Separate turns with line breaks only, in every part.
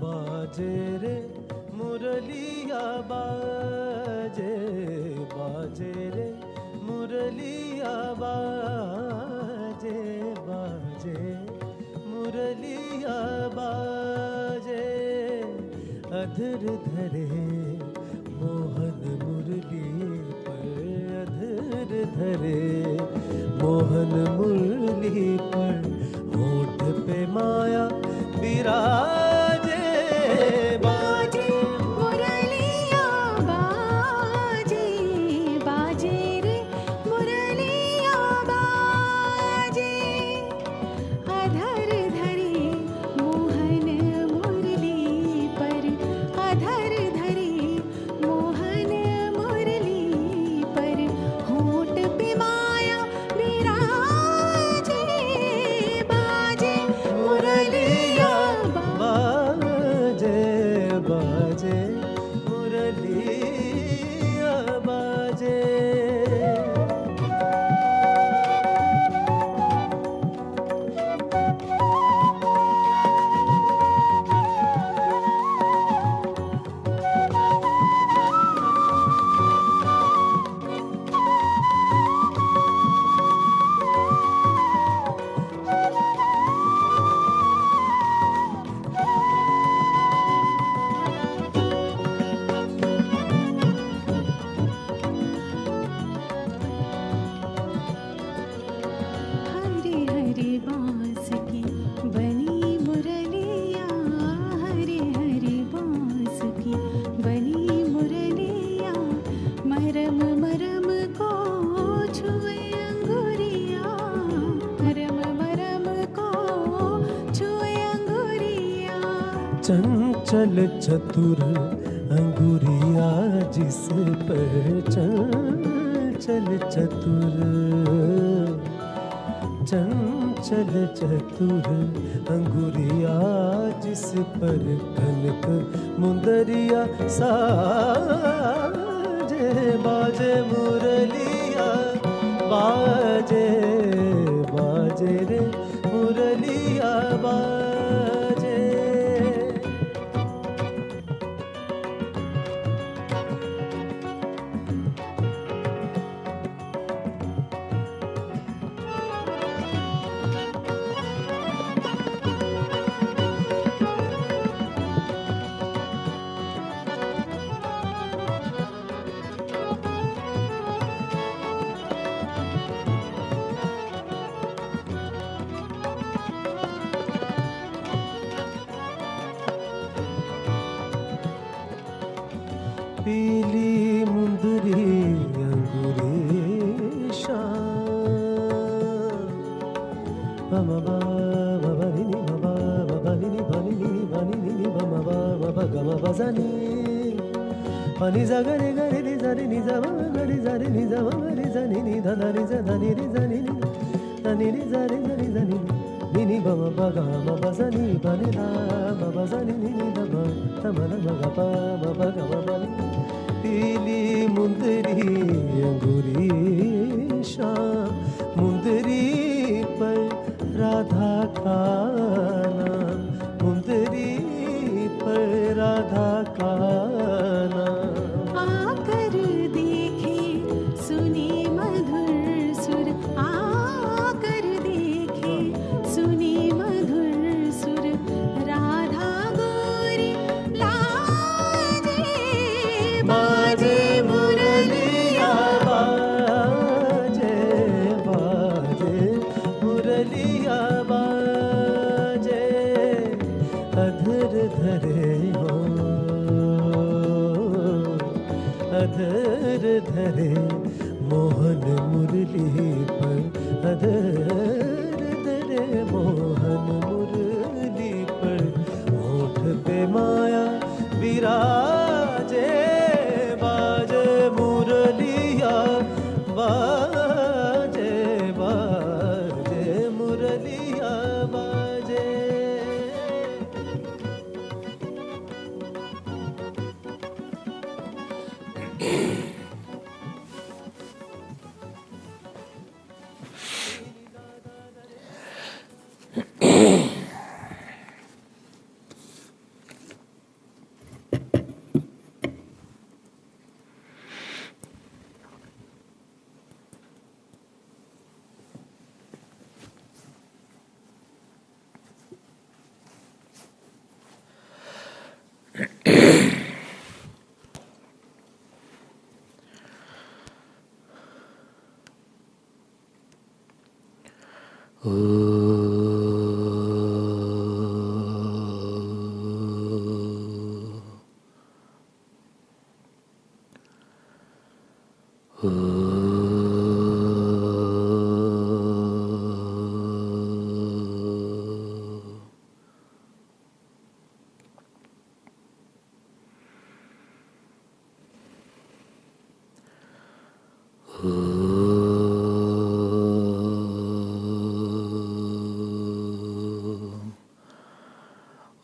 बाजे रे मुरलिया बाजे, बाजे रे मुरलिया बाजे, बाजे मुरलिया बाजे, अधर धरे मोहन मुरली पर, अधर धरे मोहन मुरली पर, होठ पे माया विराजे, बाजे
मुरलिया बाजे, बाजे रे मुरलिया बाजे, अधर धरे मोहन मुरली पर, अधर धरे मोहन मुरली पर, होठ पे माया विराजे, बाजे मुरलिया
बाजे, बाजे मुरलिया बाजे।
हरे हरे बांस की बनी मुरलिया, हरे हरे बांस की बनी मुरलिया, मरम मरम को छुए अंगुरिया, मरम मरम को छुए अंगुरिया,
चंचल चतुर अंगुरिया जिस पर, चंचल चतुर, चंचल चतुर अंगुरिया जिस पर, कनक मुंदरिया साजे, बाजे मुरलिया बाजे, बाजे रे मुरलिया बाजे। पीली मुंदरी अंगुरी शाम, बमा बाबा बनी बाबा बनी बनी बनी बमा बाबा गमा बजानी, pani zagare gare ni zare ni zama gare zare ni zama gare zani ni dada ni zadani ni zani ni dani ni zare zani zani ni ni bama baga ma bazani bani la ma bazani ni ni dama tamana maga pa ma baga ma bani, पीली मुंदरी अंगूरी शाम, मुंदरी पर राधा का नाम, मुंदरी पर राधा का नाम,
आकर देख
अधर धरे हो, अधर धरे मोहन मुरली पर, अधर धरे मोहन मुरली पर, होठ पे माया विराजे, बाजे मुरलिया, बाजे बाजे मुरलिया बाजे।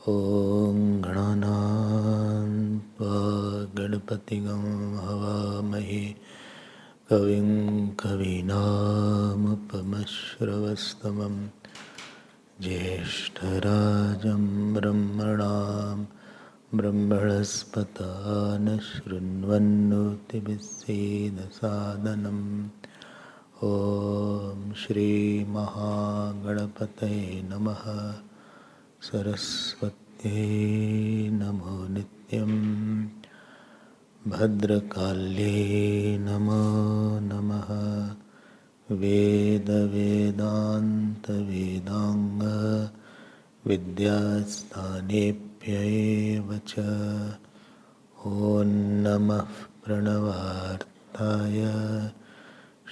ॐ गणानां गणपतिगं हवामहे कविं कवीनामुपमश्रवस्तमं ज्येष्ठराजं ब्रह्मणां ब्रह्मणस्पत न शृण्वन्नोतिभिस्सेदसादनम्। ॐ श्रीमहागणपतये नमः। सरस्वत्यै नमो नित्यं। भद्रकाल्ये नमो नमः। वेदवेदान्तवेदाङ्ग विद्यास्थानेभ्य एव च। ॐ नमः प्रणवार्ताय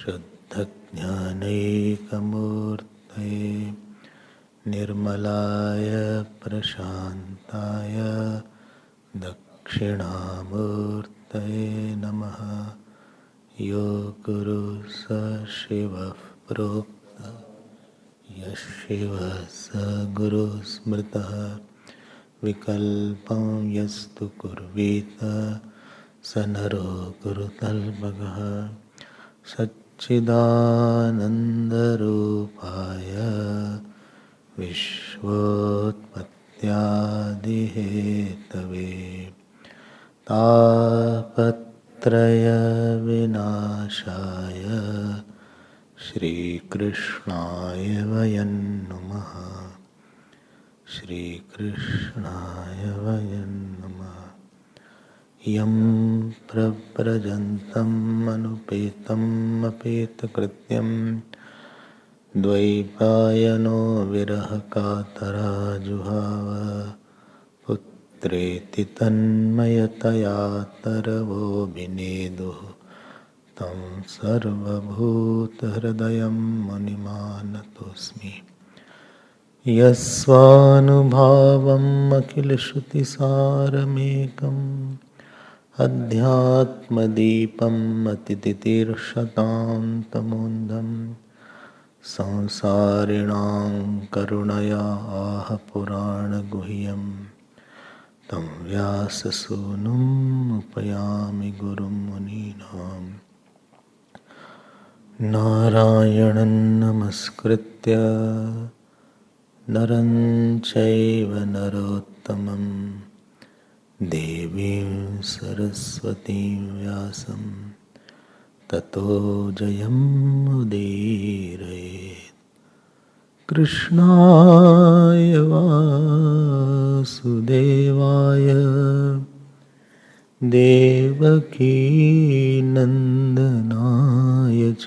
शुद्धज्ञानैकमूर्तये निर्मलाय प्रशान्ताय दक्षिणामूर्तये नमः। यो गुरु स शिवः प्रोक्तः यः शिवः स गुरुः स्मृतः। विकल्पं यस्तु कुर्वीत स नरो गुरुतल्पगः। सच्चिदानन्दरूपाय विश्वोत्पत्त्यादिहेतवे तापत्रयविनाशाय श्रीकृष्णाय वयं नुमः। श्रीकृष्णाय वयं नुमः। यं प्रव्रजन्तम् अनुपेतम् अपेतकृत्यं द्वैपायनो विरहकातराजुहाव। पुत्रेति तन्मयतया तरवोऽभिनेदुः तं सर्वभूतहृदयं मुनिमानतोऽस्मि। यस्वानुभावम् अखिलश्रुतिसारमेकम् अध्यात्मदीपम् अतितितीर्षतां तमोन्दम् संसारिणां करुणया आह पुराणगुह्यं तं व्याससूनुम् उपयामि गुरुं मुनीनां। नारायणं नमस्कृत्य नरं चैव नरोत्तमं देवीं सरस्वतीं व्यासं ततो जयमुदीरयेत्। कृष्णाय वासुदेवाय देवकीनन्दनाय च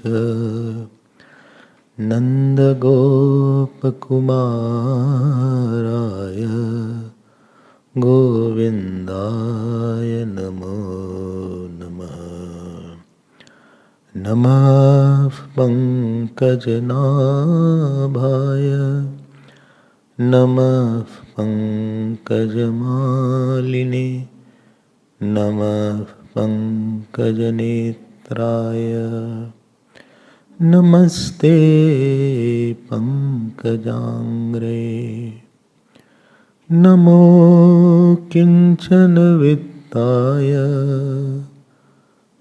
नन्दगोपकुमाराय गोविन्दाय नमो नमः। नमः पङ्कजनाभाय नमः पङ्कजमालिने नमः पङ्कजनेत्राय नमस्ते पङ्कजाङ्ग्रे। नमो किञ्चन वित्ताय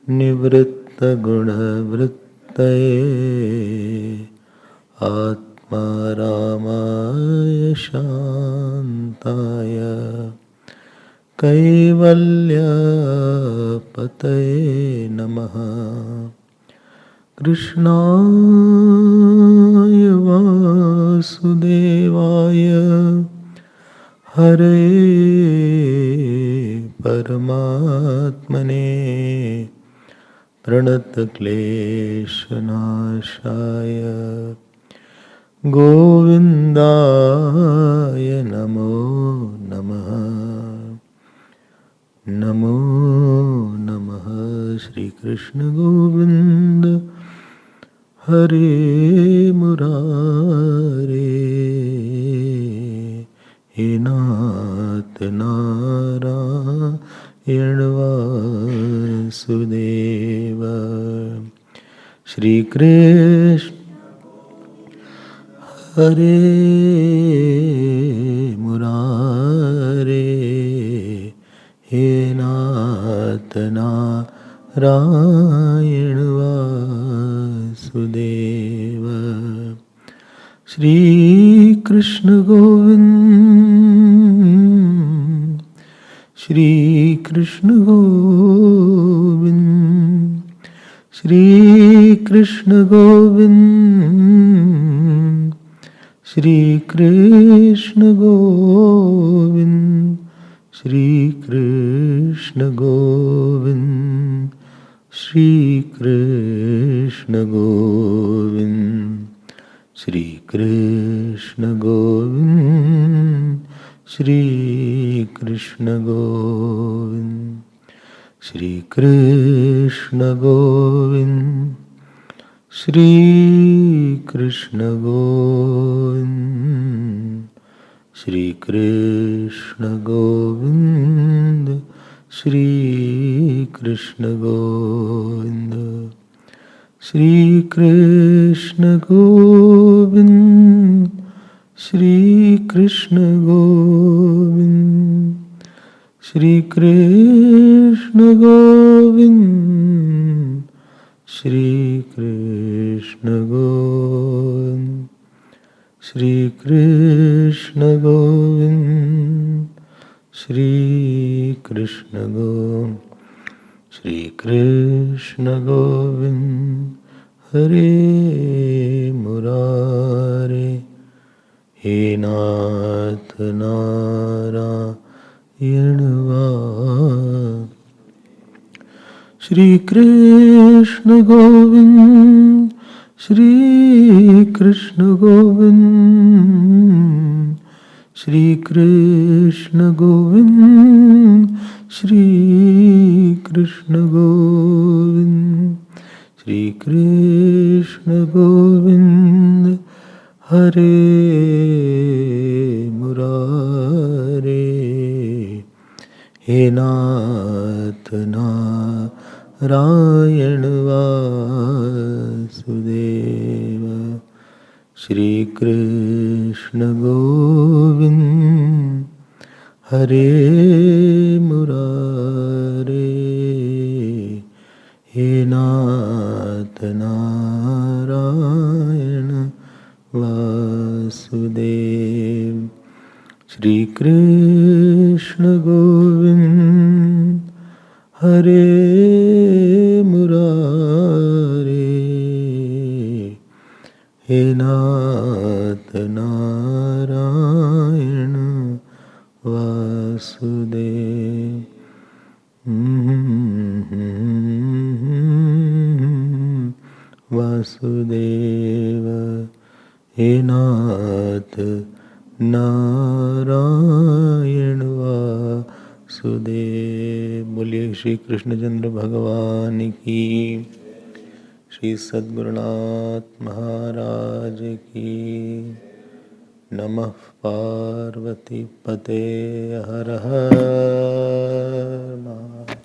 निवृत्तगुणवृत्तये आत्मारामाय शान्ताय कैवल्यपतये नमः। कृष्णाय वासुदेवाय हरे परमात्मने प्रणतक्लेशनाशाय गोविन्दाय नमो नमः। नमो नमः श्री कृष्ण गोविंद हरे मुरारे। हे नाथ नारायण वासुदेव। श्री कृष्ण हरे मुरारे। हे नाथ नारायण वासुदेव। श्री कृष्ण गोविंद श्री कृष्ण गोविंद श्री कृष्ण गोविंद श्री कृष्ण गोविंद श्री कृष्ण गोविंद श्री कृष्ण गोविंद श्री कृष्ण गोविंद श्री कृष्ण गोविंद श्री कृष्ण गोविंद श्री कृष्ण गोविंद श्री कृष्ण गोविंद श्री कृष्ण गोविंद श्री कृष्ण गोविंद श्री कृष्ण गोविंद श्री कृष्ण गोविंद श्री कृष्ण गोविंद श्री कृष्ण गोविंद श्री कृष्ण गोविंद श्री कृष्ण गोविंद हरे मुरारे। हे नाथ नारायण वासुदेव। श्री कृष्ण गोविंद श्री कृष्ण गोविंद श्री कृष्ण गोविंद श्री कृष्ण गोविंद श्री कृष्ण गोविंद हरे मुरारे। हे नाथ नारायण वासुदेव। श्री कृष्ण गोविंद हरे मुरारे। हे नाथ नारायण वासुदेव। श्री कृष्ण गोविंद हरे मुरारे। हे नाथ नारायण वासुदेव। वासुदेव। हे नाथ नारायण वासुदेव। वासुदेव। बोलिए श्री कृष्णचंद्र भगवान की, श्री सद्गुरुनाथ महाराज की। नमः पार्वती पते हर हर महादेव।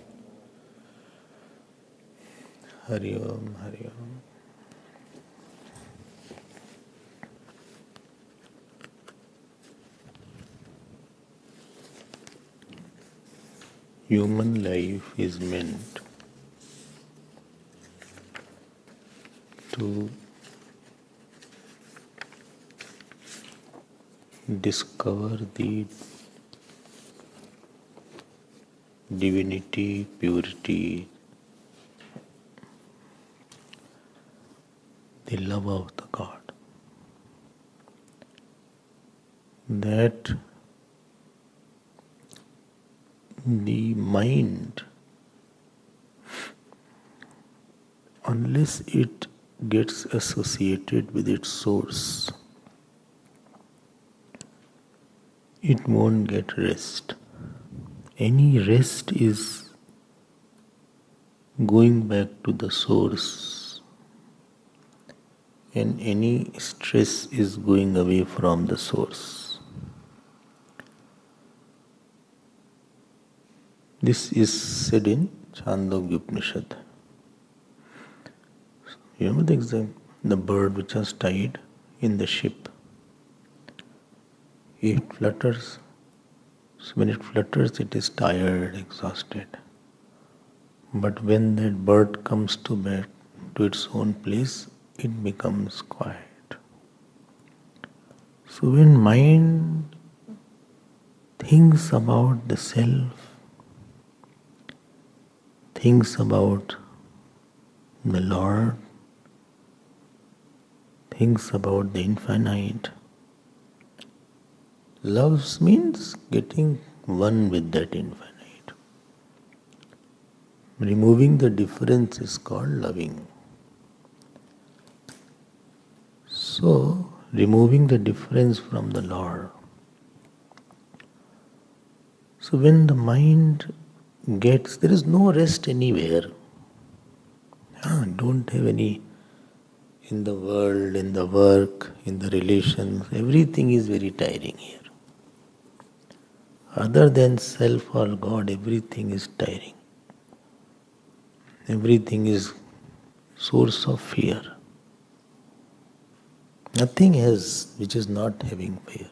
हरि ओम हरि ओम। Human life is meant to discover the divinity, purity, the love of the God. That the mind, unless it gets associated with its source, it won't get rest. Any rest is going back to the source, and any stress is going away from the source. This is said in Chandogya Upanishad. You know the example, the bird which was tied in the ship. It flutters. So when it flutters, it is tired, exhausted. But when that bird comes to back to its own place, it becomes quiet. So when mind thinks about the self, thinks about the Lord, thinks about the infinite, love means getting one with that infinite. Removing the difference is called loving. So, removing the difference from the Lord. So when the mind gets, there is no rest anywhere. Don't have any in the world, in the work, in the relations. Everything is very tiring here. Other than self or God, everything is tiring. Everything is source of fear. Nothing else which is not having fear.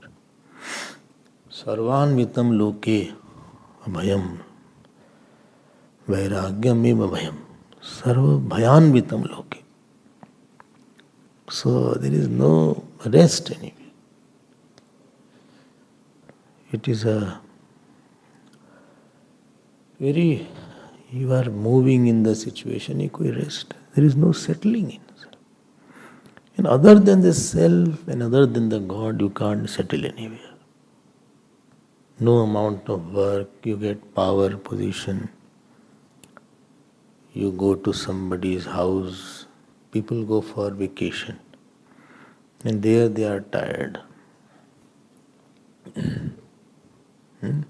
Sarvanvitam loke abhayam vairagyam abhayam. Sarva bhayanvitam loke. So there is no rest anywhere. It is a very, you are moving in the situation, you could rest. There is no settling in. And other than the self and other than the God, you can't settle anywhere. No amount of work, you get power, position. You go to somebody's house, people go for vacation. And there they are tired. It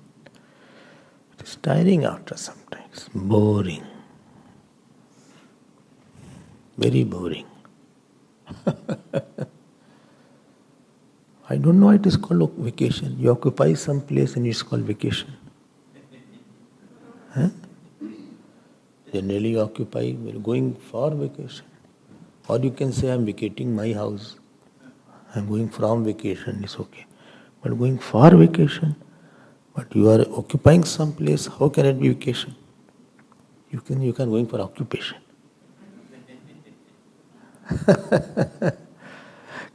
is tiring after some times. Boring. Very boring. I don't know why it is called vacation. You occupy some place and it's called vacation. Huh? Generally you occupy, we're going for vacation. Or you can say, I'm vacating my house. I'm going from vacation, it's okay. But going for vacation, but you are occupying some place, how can it be vacation? You can going for occupation.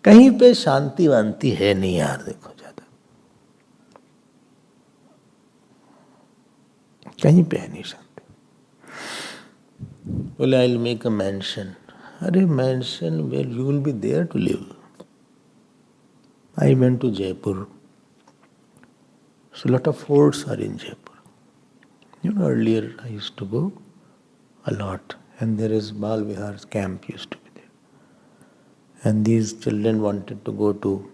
कहीं पे शांति वांति है नहीं यार, देखो ज्यादा कहीं पे है नहीं शांति. बोले I will make a mansion. अरे mansion where you will be there to live. I went to Jaipur. So a lot of forts are in Jaipur. You know, earlier I used to go a lot, and there is Bal Vihar's camp used to be there. And these children wanted to go to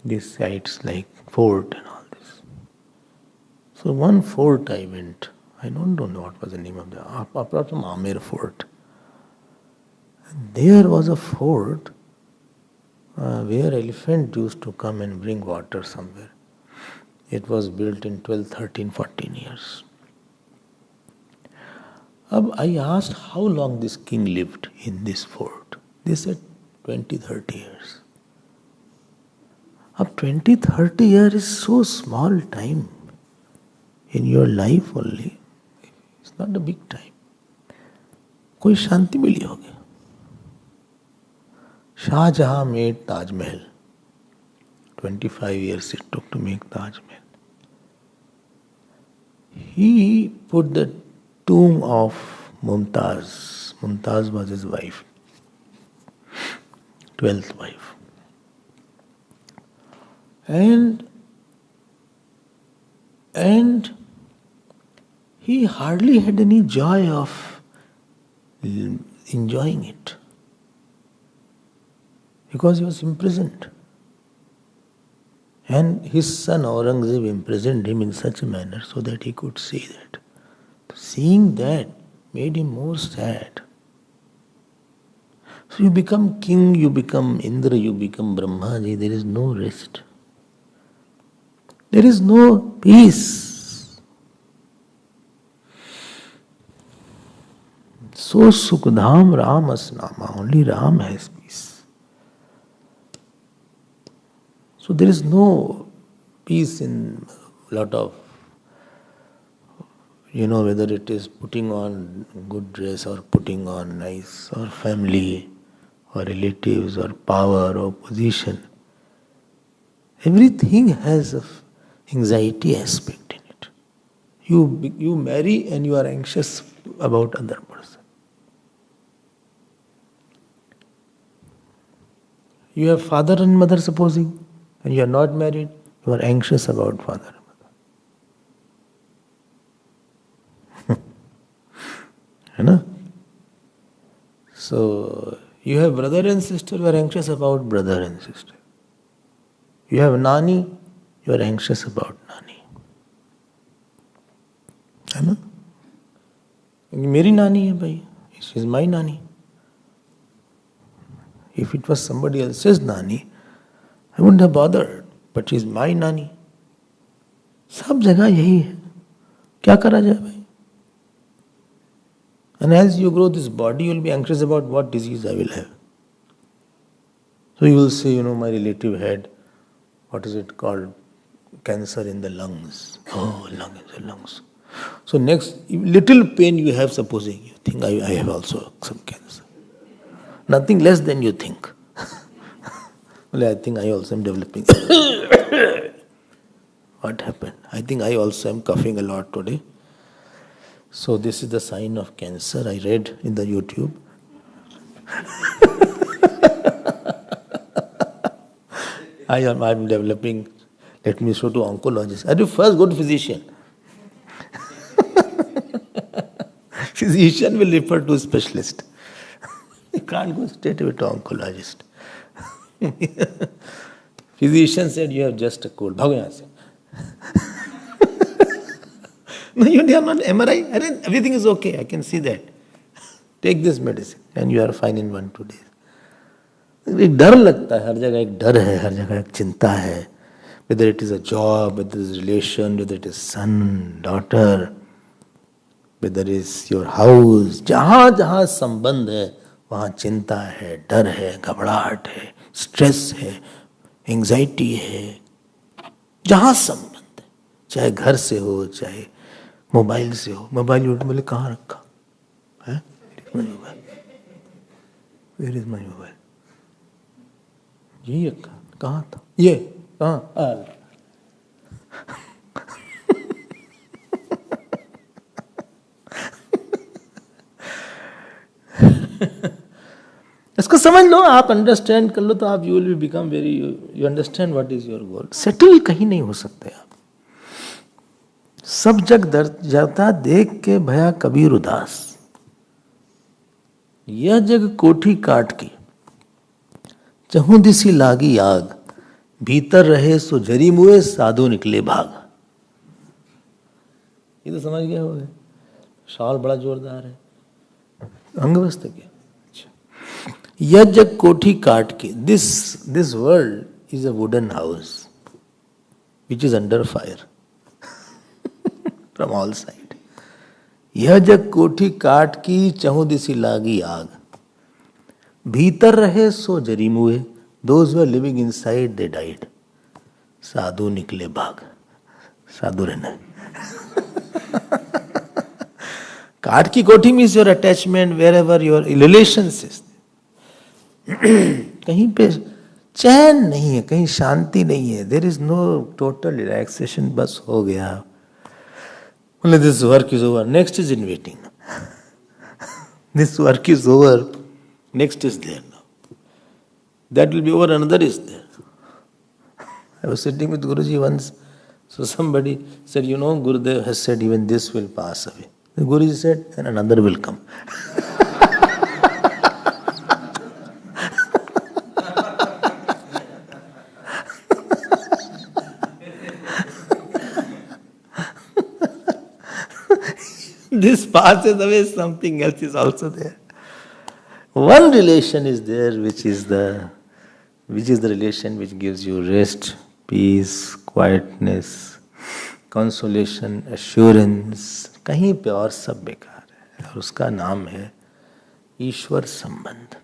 these sites like fort and all this.
So one fort I went. I don't know what was the name of the, apart from Amer Fort. There was a fort where elephant used to come and bring water somewhere. It was built in 12, 13, 14 years. I asked how long this king lived in this fort. They said 20, 30 years. Ab 20, 30 years is so small time in your life only. It's not a big time. कोई शांति मिली होगी. Shahjahan made Taj Mahal. 25 years it took to make Taj Mahal. He put the tomb of Mumtaz. Mumtaz was his wife, 12th wife. And he hardly had any joy of enjoying it because he was imprisoned. And his son Aurangzeb imprisoned him in such a manner so that he could see that. Seeing that made him more sad. So you become king, you become Indra, you become Brahmaji, there is no rest. There is no peace. So Sukhdam Ramas Nama, only Ram has peace. So there is no peace in a lot of, whether it is putting on good dress or putting on nice, or family, or relatives, or power, or position. Everything has an anxiety aspect in it. You marry and you are anxious about other person. You have father and mother, supposing, and you are not married, you are anxious about father and mother. So, you have brother and sister, you are anxious about brother and sister. You have nani, you are anxious about nani. है ना? मेरी नानी है भाई, she is my nani. If it was somebody else's nani, I wouldn't have bothered, but she is my nani. सब जगह यही है. क्या करा जाए भाई? And as you grow this body, you will be anxious about what disease I will have. So you will say, my relative had, what is it called? Cancer in the lungs. Oh, lungs. So next, little pain you have, supposing you think I have also some cancer. Nothing less than you think. Well, I think I also am developing. What happened? I think I also am coughing a lot today. So this is the sign of cancer, I read in the YouTube. I'm developing. Let me show to oncologist. I do first go to physician. Physician will refer to specialist. You can't go straight away to oncologist. Physician said you have just a cold. Bhago yahan se. No, you are not MRI. Everything is okay. I can see that. Take this medicine and you are fine in 1-2 days. एक डर लगता है, हर जगह एक डर है, हर जगह एक चिंता है. Whether it is a job, whether it is relation, whether it is son, daughter, whether it is your house, जहाँ जहाँ संबंध है, वहाँ चिंता है, डर है, घबराहट है, स्ट्रेस है, एंजाइटी है. जहाँ संबंध है, चाहे घर से हो, चाहे मोबाइल से हो. मोबाइल बोले कहाँ रखा है? Where is my mobile? यही रखा. कहाँ था? ये कहाँ? इसको समझ लो, आप अंडरस्टैंड कर लो तो आप you will be become very, you understand what is your goal. Settle कहीं नहीं हो सकते आप. सब जग दर जाता देख के भया कबीर उदास. यह जग कोठी काट की चहु दिसी लागी आग. भीतर रहे सो जरी मुए साधु निकले भाग. तो समझ गए हो गए, शॉल बड़ा जोरदार है, अंगवस्त्र क्या? अच्छा, यज्ञ कोठी काट के, this world is a wooden house which is under fire from all side. यह जग कोठी काट की चहु दिसी लागी आग, भीतर रहे सो जरी मुए, those were living inside they died. साधु निकले भाग, साधु रहना। काट की कोठी means your attachment, wherever your relationship, कहीं पे चैन नहीं है, कहीं शांति नहीं है, there is no total relaxation, बस हो गया, only this work is over, next is in waiting. This work is over, next is there now. That will be over, another is there. I was sitting with Guruji once, so somebody said, you know, Gurudev has said even this will pass away. The Guruji said, and another will come. This passes away, something else is also there. One relation is there, which is the relation which gives you rest, peace, quietness, consolation, assurance. कहीं पे और सब बेकार है, और उसका नाम है ईश्वर संबंध।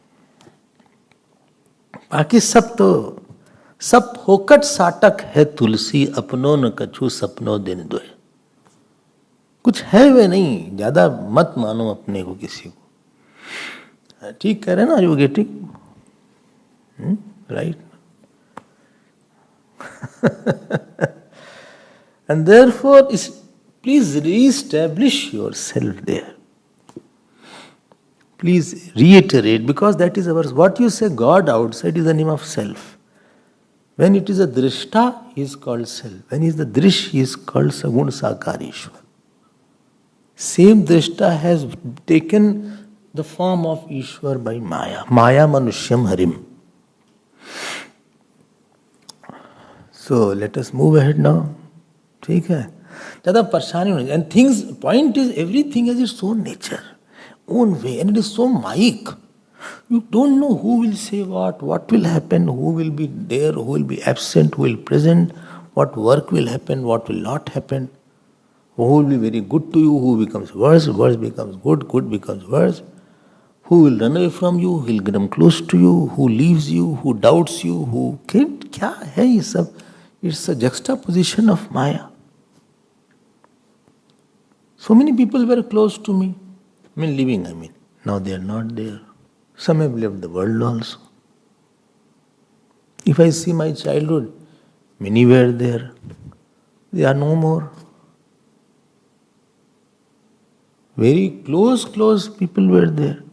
बाकी सब तो सब फोकट साटक है तुलसी, अपनों न कछु सपनों दिन दुए। कुछ है वे नहीं, ज्यादा मत मानो अपने को, किसी को। ठीक कह रहे ना, you getting right? And therefore please reestablish yourself there, please reiterate, because that is our, what you say God outside is the name of self. When it is a drishta, he is called self. When he is the drish, he is called sagun sakarishwar. Same drishta has taken the form of Ishwar by Maya. Maya manushyam harim. So let us move ahead now. ठीक है, ज़्यादा परेशानी होनी, and things, point is everything has its own nature, own way, and it is so mic. You don't know who will say what will happen, who will be there, who will be absent, who will present, what work will happen, what will not happen, who will be very good to you, who becomes worse, worse becomes good, good becomes worse, who will run away from you, who will come close to you, who leaves you, who doubts you, who क्या है ये सब? It's a juxtaposition of Maya. So many people were close to me. Living, now they are not there. Some have left the world also. If I see my childhood, many were there. They are no more. Very close people were there.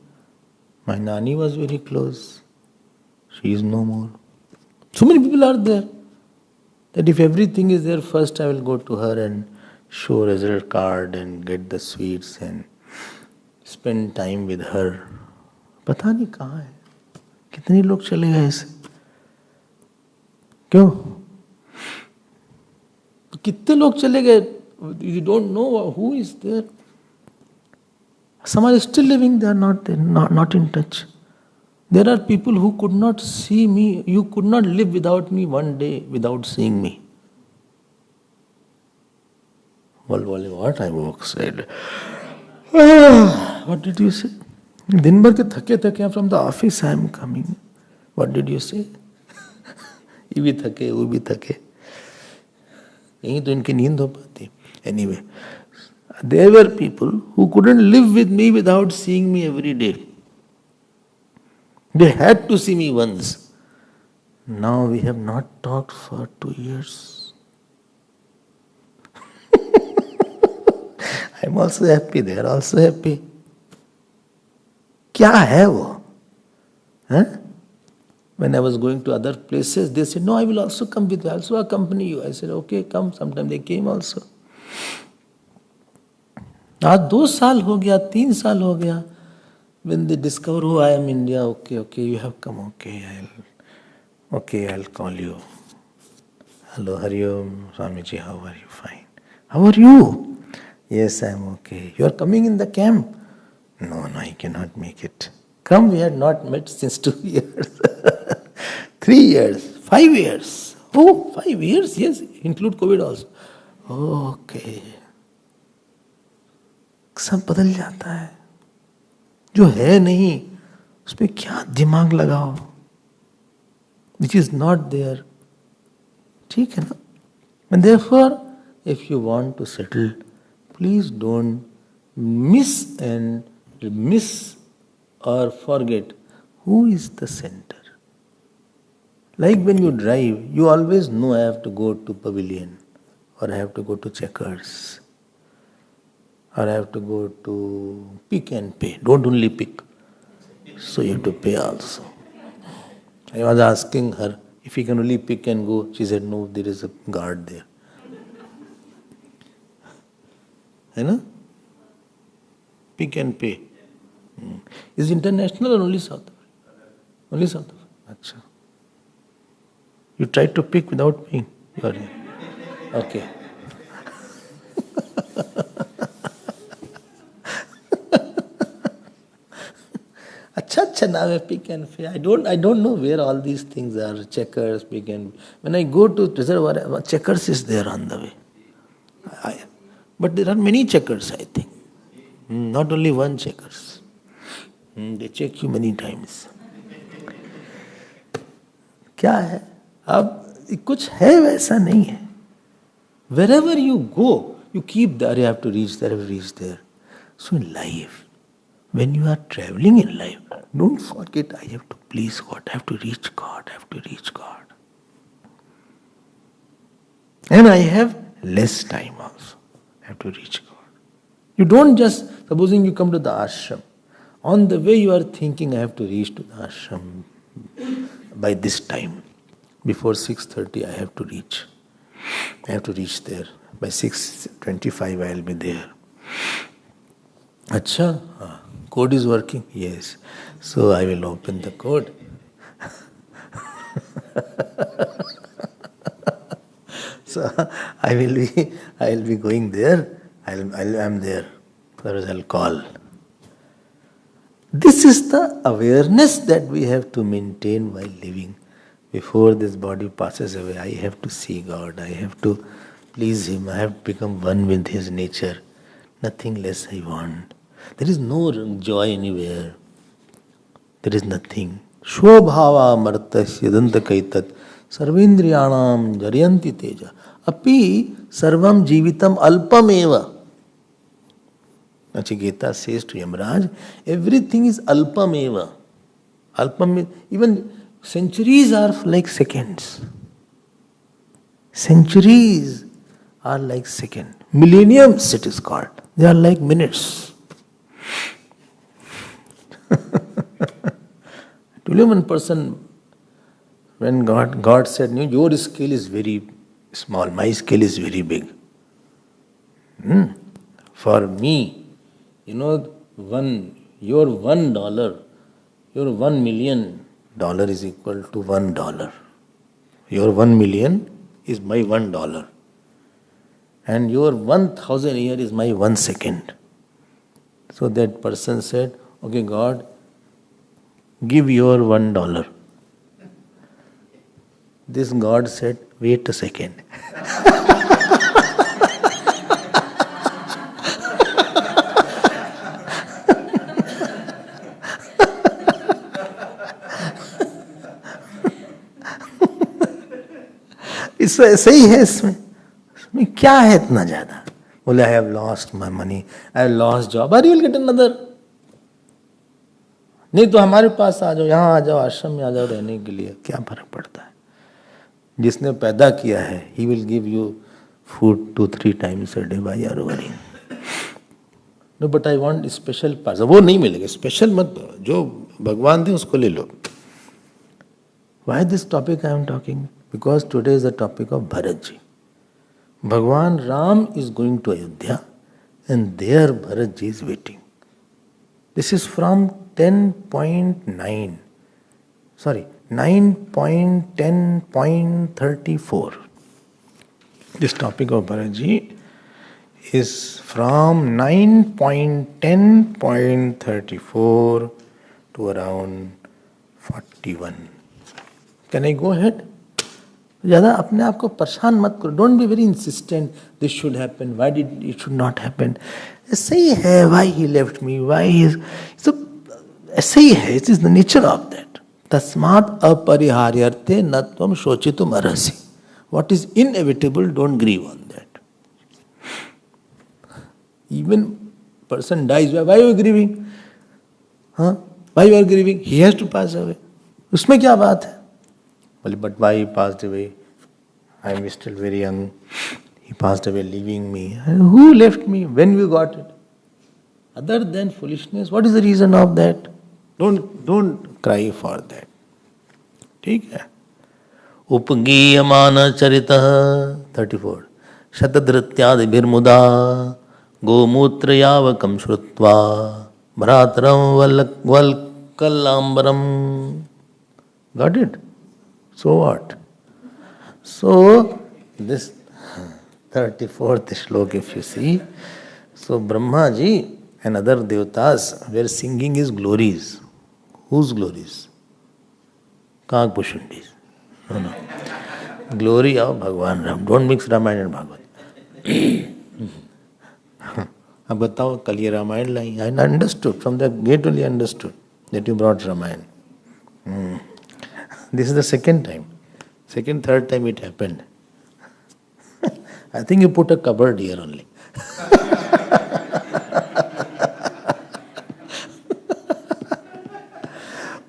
My Nani was very close. She is no more. So many people are there that if everything is there, first I will go to her and show result card and get the sweets and spend time with her. पता नहीं कहाँ है, कितने लोग चले गए ऐसे, क्यों? कितने लोग चले गए? You don't know who is there. Some are still living, they are not there, not in touch. There are people who could not see me. You could not live without me one day without seeing me. Well, what I said. What did you say? दिन भर के थके थके from the office I am coming. What did you say? ये भी थके, वो भी थके. यहीं तो इनकी नींद हो पाती. Anyway, there were people who couldn't live with me without seeing me every day. They had to see me once. Now we have not talked for 2 years. I am also happy, they are also happy. क्या है वो? When I was going to other places, they said, no, I will also come with you, I will also accompany you. I said, okay, come. Sometimes they came also. आज 2 साल हो गया, 3 साल हो गया. When they discover who I am, India, okay, you have come, I'll call you. Hello, Hari Om, Swamiji, how are you? Fine. How are you? Yes, I am okay. You are coming in the camp? No, I cannot make it. Come, we had not met since 2 years. 3 years, 5 years. Oh, 5 years, yes, include COVID also. Okay. सब बदल जाता है. जो है नहीं उसमें क्या दिमाग लगाओ, which is not there. ठीक है ना? And therefore, if you want to settle, please don't miss or forget who is the center. Like when you drive, you always know I have to go to pavilion, or I have to go to checkers, or I have to go to pick and pay. Don't only pick. So you have to pay also. I was asking her if you can only pick and go. She said, no, there is a guard there. You know? Pick and pay. Is international or only South Africa? Only South Africa. Achha. You tried to pick without paying. Sorry. Okay. Acha, now I pick and pay. I don't know where all these things are. Checkers, pick and pay. When I go to reservoir, checkers is there on the way. But there are many checkers, I think. Not only one checkers. They check you many times. क्या है? अब कुछ है वैसा नहीं है. Wherever you go, you keep there. You have to reach there. You have to reach there. So in life, when you are traveling in life, don't forget I have to please God. I have to reach God. I have to reach God. And I have less time also. I have to reach God. You don't just, supposing you come to the ashram, on the way you are thinking I have to reach to the ashram by this time. Before 6:30 I have to reach. I have to reach there. By 6:25 I will be there. Acha, code is working? Yes. So I will open the code. So I will be going there. I'm there. Otherwise I'll call. This is the awareness that we have to maintain while living. Before this body passes away, I have to see God. I have to please Him. I have to become one with His nature. Nothing less I want. There is no joy anywhere. There is nothing. Shobhava martasya danta kaitat sarvendriyanam jaryanti teja api sarvam jivitam alpameva. Nachiketa says to Yamaraj, everything is alpameva. Alpam, even centuries are like seconds. Centuries are like seconds. Millenniums it is called. They are like minutes. To one person, when God said, your scale is very small, my scale is very big. For me, your $1, your $1 million is equal to $1. Your 1 million is my $1. And your 1,000 year is my 1 second. So that person said, okay, God, give your $1. This God said, wait a second. इसमें ऐसे ही है. इसमें क्या है इतना ज्यादा? बोले I have lost my money, I have lost job, or you will get another. नहीं तो हमारे पास आ जाओ, यहाँ आ जाओ, आश्रम में आ जाओ रहने के लिए. क्या फर्क पड़ता है? जिसने पैदा किया है, he will give you food 2-3 times a day. Why you are worrying? No, but I want special parts. वो नहीं मिलेगा. स्पेशल मत, जो भगवान दे उसको ले लो. Why this topic I am talking? Because today is the topic of Bharatji. Bhagwan Ram is going to Ayodhya and there Bharatji is waiting. This is from 10.9. Sorry, 9.10.34. This topic of Bharatji is from 9.10.34 to around 41. Can I go ahead? ज़्यादा अपने आप को परेशान मत करो. Don't be very insistent. This should happen. Why did it should not happen? ऐसे ही है. Why he left me? Why he is so? ऐसे ही है. It is the nature of that. तस्मात् अपरिहार्यर्थे न त्वं शोचितुम् अर्हसि. What is inevitable, don't grieve on that. Even person dies. Why are you grieving? Huh? Why you are grieving? He has to pass away. उसमें क्या बात है? But why he passed away? I am still very young. He passed away leaving me. Who left me? When we got it? Other than foolishness, what is the reason of that? Don't cry for that. ठीक है? उपगीयमान चरितः 34 शतधृत्यादिभिर्मुदा गोमूत्र यावकं श्रुत्वा भ्रातरं वल्कलाम्बरम. Got it? So what? So this 34th shlok, if you see, so Brahma ji and other devatas were singing his glories. Whose glories? Kagpushundis. No. Glory of Bhagavan Ram. Don't mix Ramayana and Bhagavad. अब बताओ, कल ये रामायण लाई. I understood from the gate only understood that you brought Ramayana. This is the second time. Third time it happened. I think you put a cupboard here only.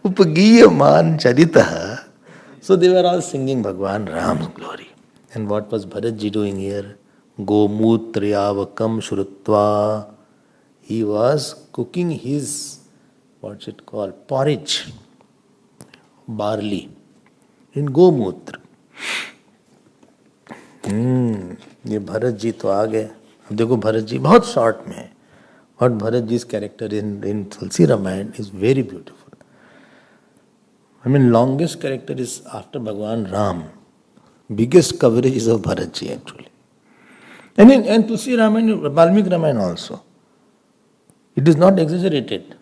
Upagiyaman charitaha. So they were all singing Bhagwan Ram's glory. And what was Bharatji doing here? Gomutriyavakam shrutva. He was cooking his, what's it called? Porridge. Barley. In Gomutra. ये भरत जी तो आ गए. अब देखो भरत जी बहुत short में है. What Bharat ji's character in Tulsi Ramayana is very beautiful. I mean, longest character is after Bhagavan Ram. Biggest coverage is of Bharat ji actually. And Tulsi Ramayana, Valmiki Ramayana also. It is not exaggerated.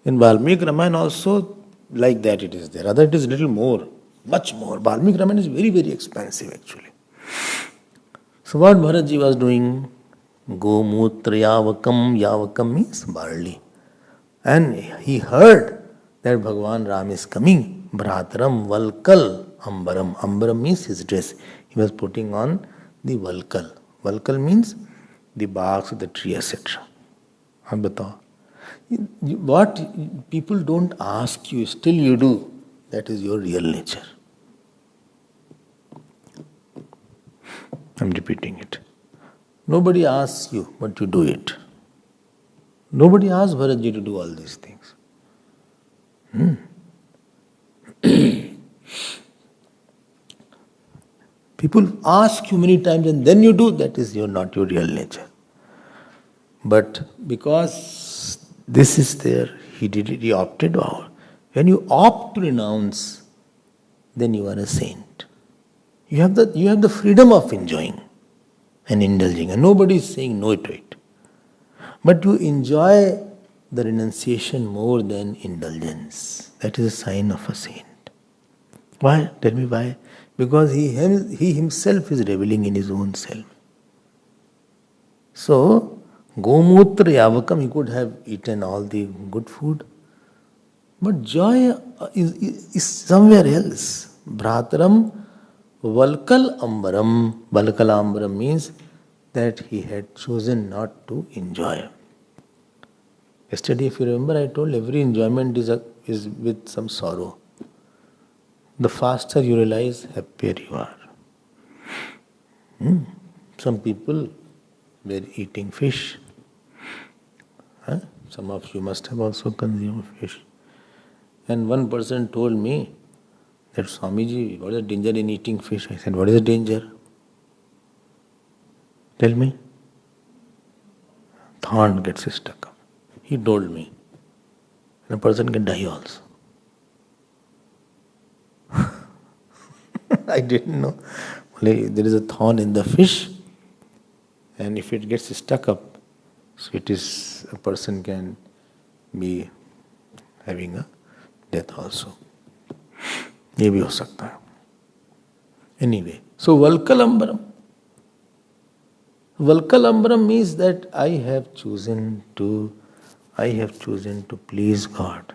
In Valmiki Ramayana also, like that it is there. Rather it is little more, much more. Valmiki Ramayana is very, very expensive actually. So what Bharat ji was doing? Gomutra yavakam. Yavakam means barley. And he heard that Bhagavan Ram is coming. Bhrataram valkal ambaram. Ambaram means his dress. He was putting on the valkal. Valkal means the barks of the tree, etc. Ab batao. What people don't ask you, still you do. That is your real nature. I'm repeating it. Nobody asks you, but you do it. Nobody asks Bharatji to do all these things. People ask you many times and then you do, that is not your real nature. But because this is there, he did it, he opted out. When you opt to renounce, then you are a saint. You have the freedom of enjoying and indulging, and nobody is saying no to it. But you enjoy the renunciation more than indulgence. That is a sign of a saint. Why? Tell me why. Because he himself is reveling in his own self. So, Gomutra Yavakam, he could have eaten all the good food. But joy is somewhere else. Bhrataram Valkal Ambaram. Valkal Ambaram means that he had chosen not to enjoy. Yesterday, if you remember, I told every enjoyment is with some sorrow. The faster you realize, happier you are. Some people were eating fish. Some of you must have also consumed fish. And one person told me that, Swamiji, what is the danger in eating fish? I said, what is the danger? Tell me. Thorn gets stuck up. He told me. And a person can die also. I didn't know. Only there is a thorn in the fish And if it gets stuck up, so it is, a person can be having a death also. ये भी हो सकता है. Anyway, so Valkalambaram. Valkalambaram means that I have chosen to please God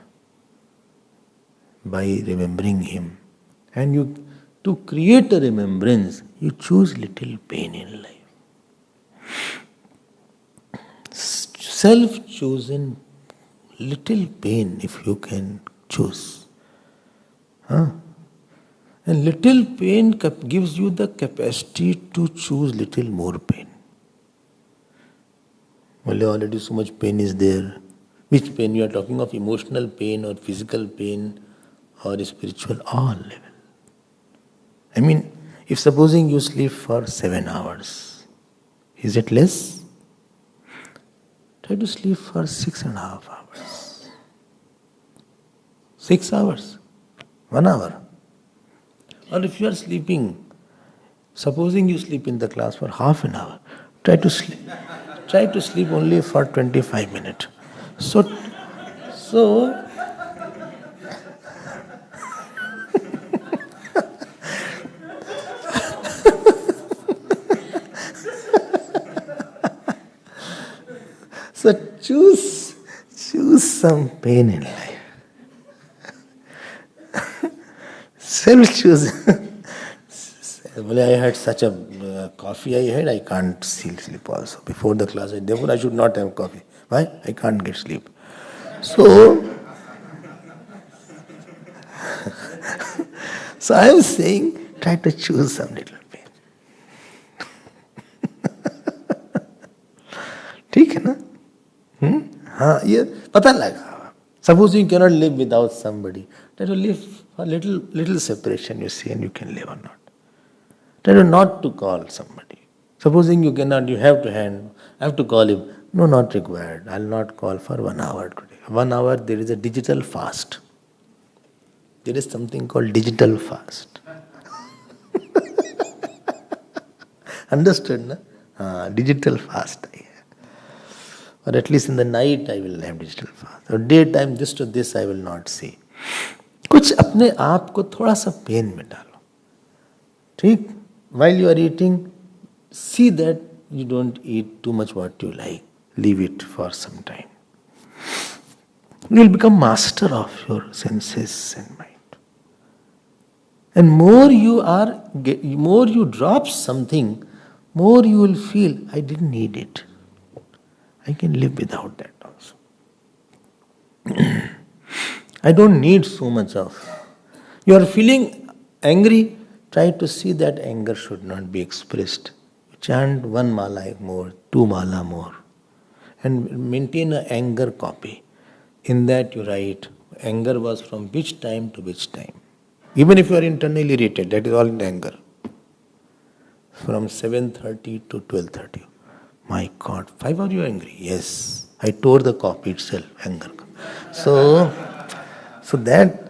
by remembering Him. And you, to create a remembrance, you choose little pain in life. Self-chosen little pain, if you can choose. And little pain gives you the capacity to choose little more pain. Well, already so much pain is there. Which pain you are talking of? Emotional pain or physical pain or spiritual? All level. I mean, if supposing you sleep for 7 hours, is it less? Try to sleep for 6.5 hours. 6 hours. 1 hour. Or if you are sleeping, supposing you sleep in the class for half an hour, try to sleep only for 25 minutes. So so choose some pain in life. Self-choose. Well, I had such a coffee I can't sleep also. Before the class, therefore I should not have coffee. Why? I can't get sleep. So I am saying, try to choose some little pain. ठीक है ना? हाँ, ये पता लगा. Suppose you cannot live without somebody. Try to live a little separation, you see, and you can live or not. Try to not to call somebody. Supposing you cannot, you have to I have to call him. No, not required. I'll not call for 1 hour today. 1 hour, there is a digital fast. There is something called digital fast. Understood, na? Digital fast. Or at least in the night I will have digital fast. Or daytime, this to this I will not see. कुछ अपने आप को थोड़ा सा pen में डालो. ठीक? While you are eating, see that you don't eat too much what you like. Leave it for some time. You will become master of your senses and mind. And more you drop something, more you will feel, I didn't need it. I can live without that also. I don't need so much of. You are feeling angry, try to see that anger should not be expressed. Chant 1 mala more, 2 mala more. And maintain an anger copy. In that you write, anger was from which time to which time. Even if you are internally irritated, that is all in anger. From 7:30 to 12:30. My God, 5 hours you are angry? Yes. I tore the copy itself, anger. So that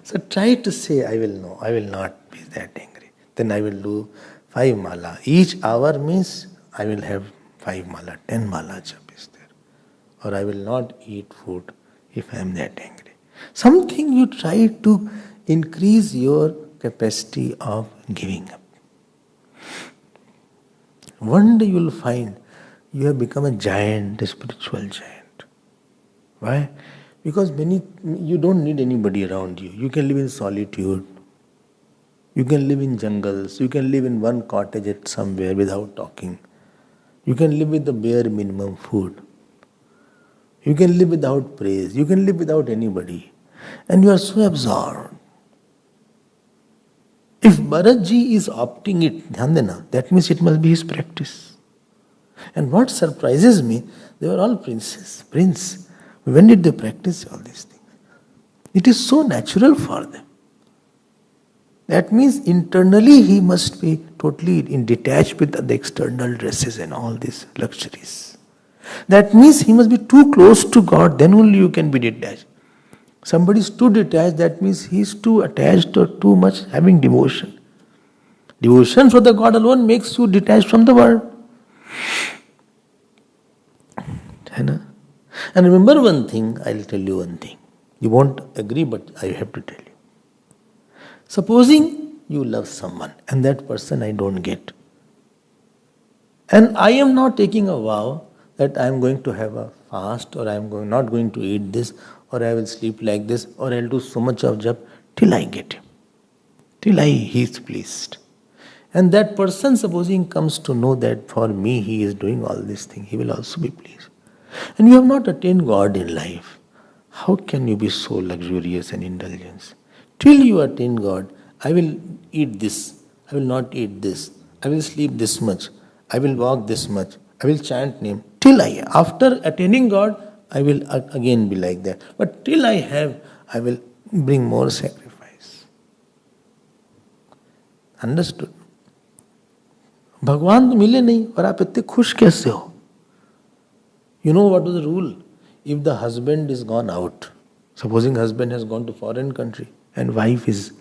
so try to say, I will not be that angry. Then I will do 5 mala. Each hour means I will have 5 mala, 10 mala jap is there. Or I will not eat food if I am that angry. Something you try to increase your capacity of giving up. One day you will find you have become a giant, a spiritual giant. Why? Because you don't need anybody around you. You can live in solitude. You can live in jungles. You can live in one cottage at somewhere without talking. You can live with the bare minimum food. You can live without praise. You can live without anybody. And you are so absorbed. If Bharatji is opting it, dhyan dena, that means it must be his practice. And what surprises me, they were all princes, prince. When did they practice all these things? It is so natural for them. That means internally he must be totally detached with the external dresses and all these luxuries. That means he must be too close to God, then only you can be detached. Somebody is too detached, that means he is too attached or too much having devotion. Devotion for the God alone makes you detached from the world. And remember one thing, I'll tell you one thing. You won't agree, but I have to tell you. Supposing you love someone and that person I don't get. And I am not taking a vow that I am going to have a fast, or I am not going to eat this, or I will sleep like this, or I will do so much of jap till I get him. Till he is pleased. And that person, supposing comes to know that for me he is doing all these things, he will also be pleased. And you have not attained God in life. How can you be so luxurious and indulgent? Till you attain God, I will eat this, I will not eat this, I will sleep this much, I will walk this much, I will chant name. Till after attaining God, I will again be like that. But till I have, I will bring more sacrifice. Understood? भगवान तो मिले नहीं और आप इतने खुश कैसे हो? You know what was the rule? If the husband is gone out, supposing husband has gone to foreign country and wife is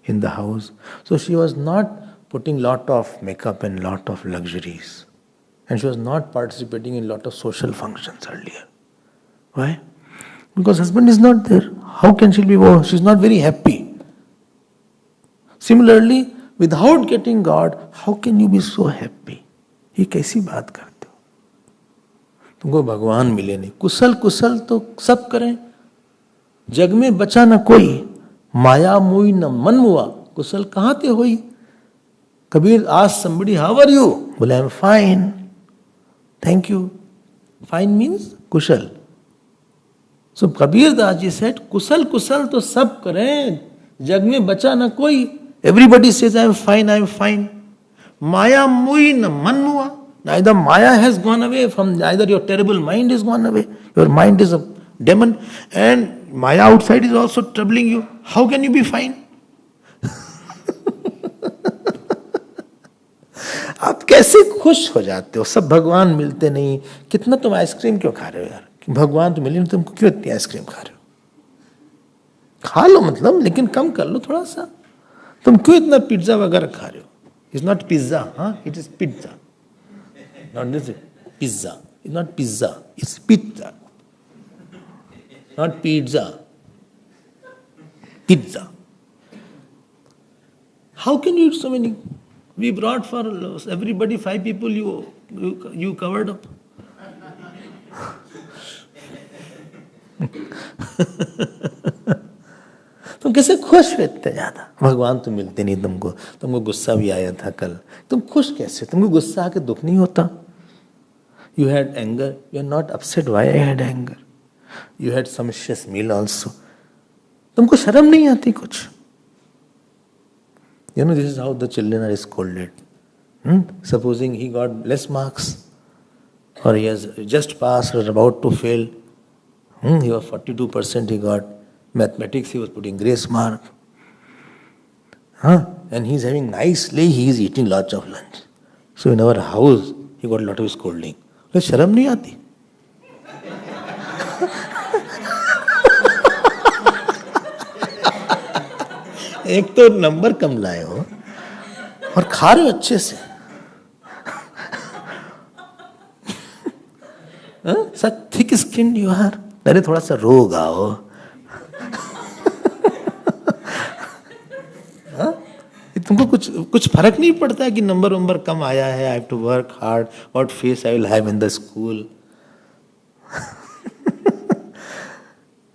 in the house, so she was not putting lot of makeup and lot of luxuries, and she was not participating in lot of social functions earlier. Why? Because husband is not there. How can she be? Oh, she's not very happy. Similarly, without getting God, how can you be so happy? ये कैसी बात करते हो? तुमको भगवान मिले नहीं. कुशल कुशल तो सब करें. जग में बचा न कोई, माया मुई न मन मुआ. कुशल कहाँ ते होई? Kabir asked somebody, how are you? Well, I am fine. Thank you. Fine means kushal. So Kabir Das ji said, कुशल कुशल तो सब करें, जग में बचा न कोई. Everybody says, I am fine, I am fine. Maya mui na man mua. Neither Maya has gone away from, neither your terrible mind is gone away. Your mind is a demon, and Maya outside is also troubling you. How can you be fine? आप कैसे खुश हो जाते हो? सब भगवान मिलते नहीं. कितना तुम आइसक्रीम क्यों खा रहे हो यार? भगवान तो मिले नहीं, तुमको क्यों इतनी आइसक्रीम खा रहे हो? खा लो मतलब, लेकिन कम कर लो थोड़ा सा. तुम क्यों इतना पिज्जा वगैरह खा रहे हो? इट्स नॉट पिज्जा, हाँ, it is pizza. Not this pizza. It's not pizza, it's pizza. Not pizza. Pizza. How can you eat so many? We brought for everybody 5 people. You covered up. तुम कैसे खुश हो इतने ज्यादा? भगवान तो मिलते नहीं तुमको. तुमको गुस्सा भी आया था कल. तुम खुश कैसे? तुमको गुस्सा आके दुख नहीं होता? You had anger. You are not upset. Why I had anger? You had sumptuous meal also. तुमको शर्म नहीं आती कुछ? You know, this is how the children are scolded. Supposing he got less marks, or he has just passed or about to fail. He was 42% he got. Mathematics he was putting grace mark. And he's having nicely, he is eating lots of lunch. So in our house, he got a lot of scolding. Like, शर्म नहीं आती? एक तो number कम लाए हो और खा रहे हो अच्छे से. सच थिक स्किन यू आर. अरे थोड़ा सा रोग आओ. तुमको कुछ फर्क नहीं पड़ता है कि नंबर कम आया है. I have to work hard. What face I will have in the school.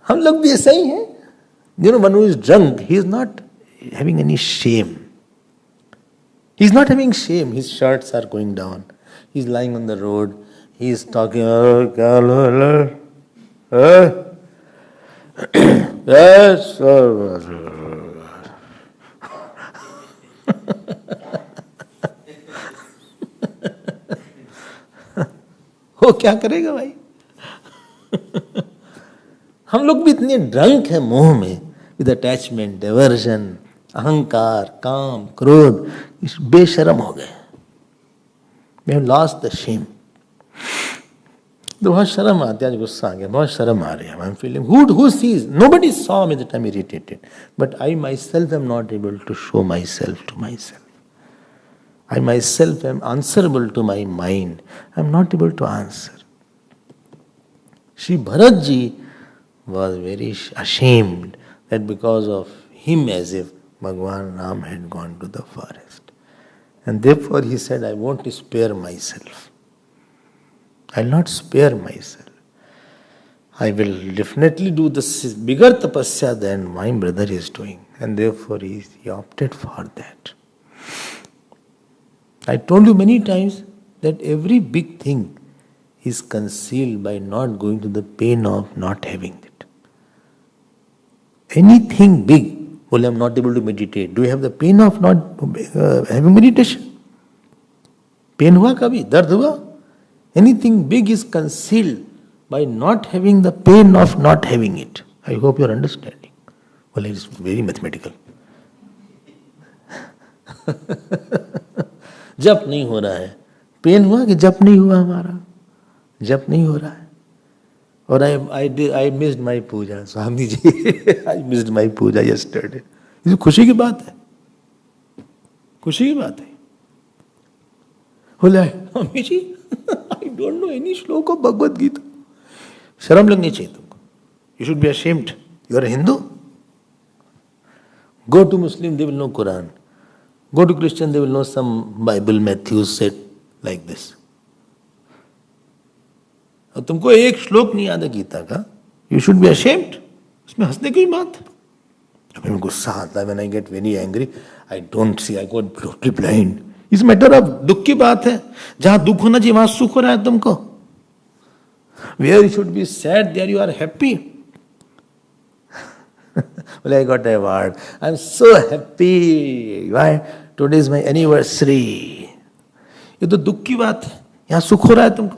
हम लोग भी ऐसा ही हैं. You know, one who is drunk, he is not having any shame. He is not having shame. His shirts are going down. He is lying on the road. He is talking. Yes, वो क्या करेगा भाई? हम लोग भी इतने drunk हैं मोह में, विद अटैचमेंट, डाइवर्जन, अहंकार, काम, क्रोध, बेशरम हो गए. We have lost the shame. तो बहुत शर्म आती है. आज गुस्सा आ गया, बहुत शर्म आ रही है. I'm feeling who sees? Nobody saw me that I'm irritated, but I myself am not able to show myself to myself. I myself am answerable to my mind. I am not able to answer. Shri Bharat ji was very ashamed that because of him, as if Bhagwan Ram had gone to the forest. And therefore he said, I won't spare myself. I will not spare myself. I will definitely do the bigger tapasya than my brother is doing. And therefore he opted for that. I told you many times that every big thing is concealed by not going to the pain of not having it. Anything big, well, I am not able to meditate. Do you have the pain of not having meditation? Pain hua kabhi? Dard hua? Anything big is concealed by not having the pain of not having it. I hope you are understanding. Well, it is very mathematical. जप नहीं हो रहा है, pen हुआ कि जप नहीं हुआ हमारा, जप नहीं हो रहा है. और I missed my Puja, Swami ji, I missed my Puja yesterday. ये खुशी की बात है, खुशी की बात है. बोले Swami ji, I don't know any श्लोक of भगवद गीता. शर्म लगनी चाहिए तुमको. You should be ashamed. You are a Hindu. Go to Muslim, they will know Quran. Go to Christian, they will know some Bible. Matthew said like this. और तुमको एक श्लोक नहीं याद है गीता का. You should be ashamed. उसमें हंसने की बात है. अभी मैं गुस्सा आता है, when I get very angry, I don't see, I got totally blind. इस मैटर ऑफ दुख की बात है. जहां दुख होना चाहिए वहां सुख हो रहा है तुमको. Where you should be sad, there you are happy. Well, I got an award. I'm so happy. Why? Today is my anniversary. ये तो दुख की बात है. यहाँ सुख हो रहा है तुमको.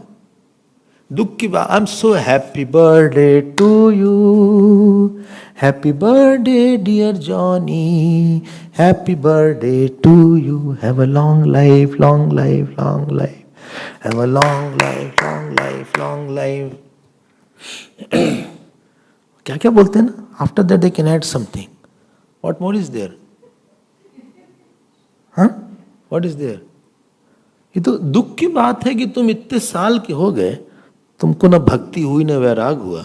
दुख की बात. I'm so happy birthday to you. Happy birthday, dear Johnny. Happy birthday to you. Have a long life, long life, long life. Have a long life, long life, long life. क्या क्या बोलते हैं ना? After that they can add something. What more is there? Huh? What is there? ये तो दुख की बात है कि तुम इतने साल के हो गए, तुमको ना भक्ति हुई ना वैराग हुआ.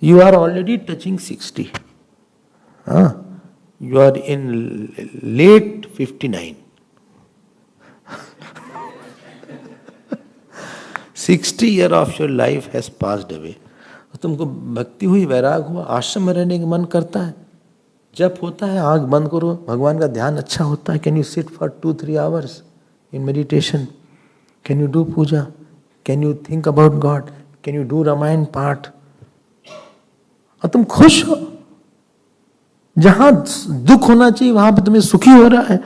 You are already touching 60. Huh? You are in late 59. 60 years of your life has passed away. तुमको भक्ति हुई, वैराग हुआ, आश्रम में रहने का मन करता है, जब होता है आंख बंद करो, भगवान का ध्यान अच्छा होता है. Can you sit for 2-3 hours in meditation? Can you do puja? Can you think about God? Can you do Ramayan paath? और तुम खुश हो. जहां दुख होना चाहिए वहां पर तुम्हें सुखी हो रहा है.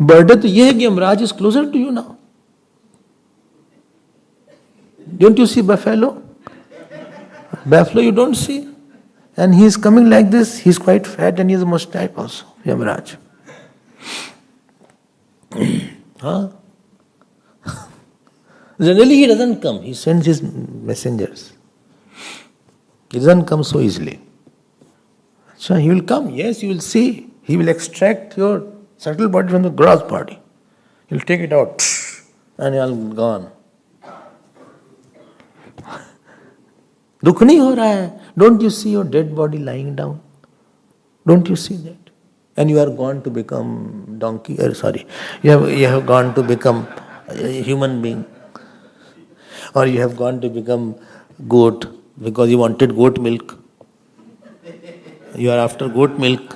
बर्थडे तो यह है कि Yamraj is closer to you now. Don't you see buffalo? Buffalo you don't see, and he is coming like this. He is quite fat and he has a mustache also. Yamaraj. Huh? Generally he doesn't come. He sends his messengers. He doesn't come so easily. So he will come. Yes, you will see. He will extract your subtle body from the gross body. He will take it out, and you are gone. दुख नहीं हो रहा है. Don't you see your dead body lying down? Don't you see that? And you are gone to become donkey. You have gone to become a human being, or you have gone to become goat because you wanted goat milk. You are after goat milk.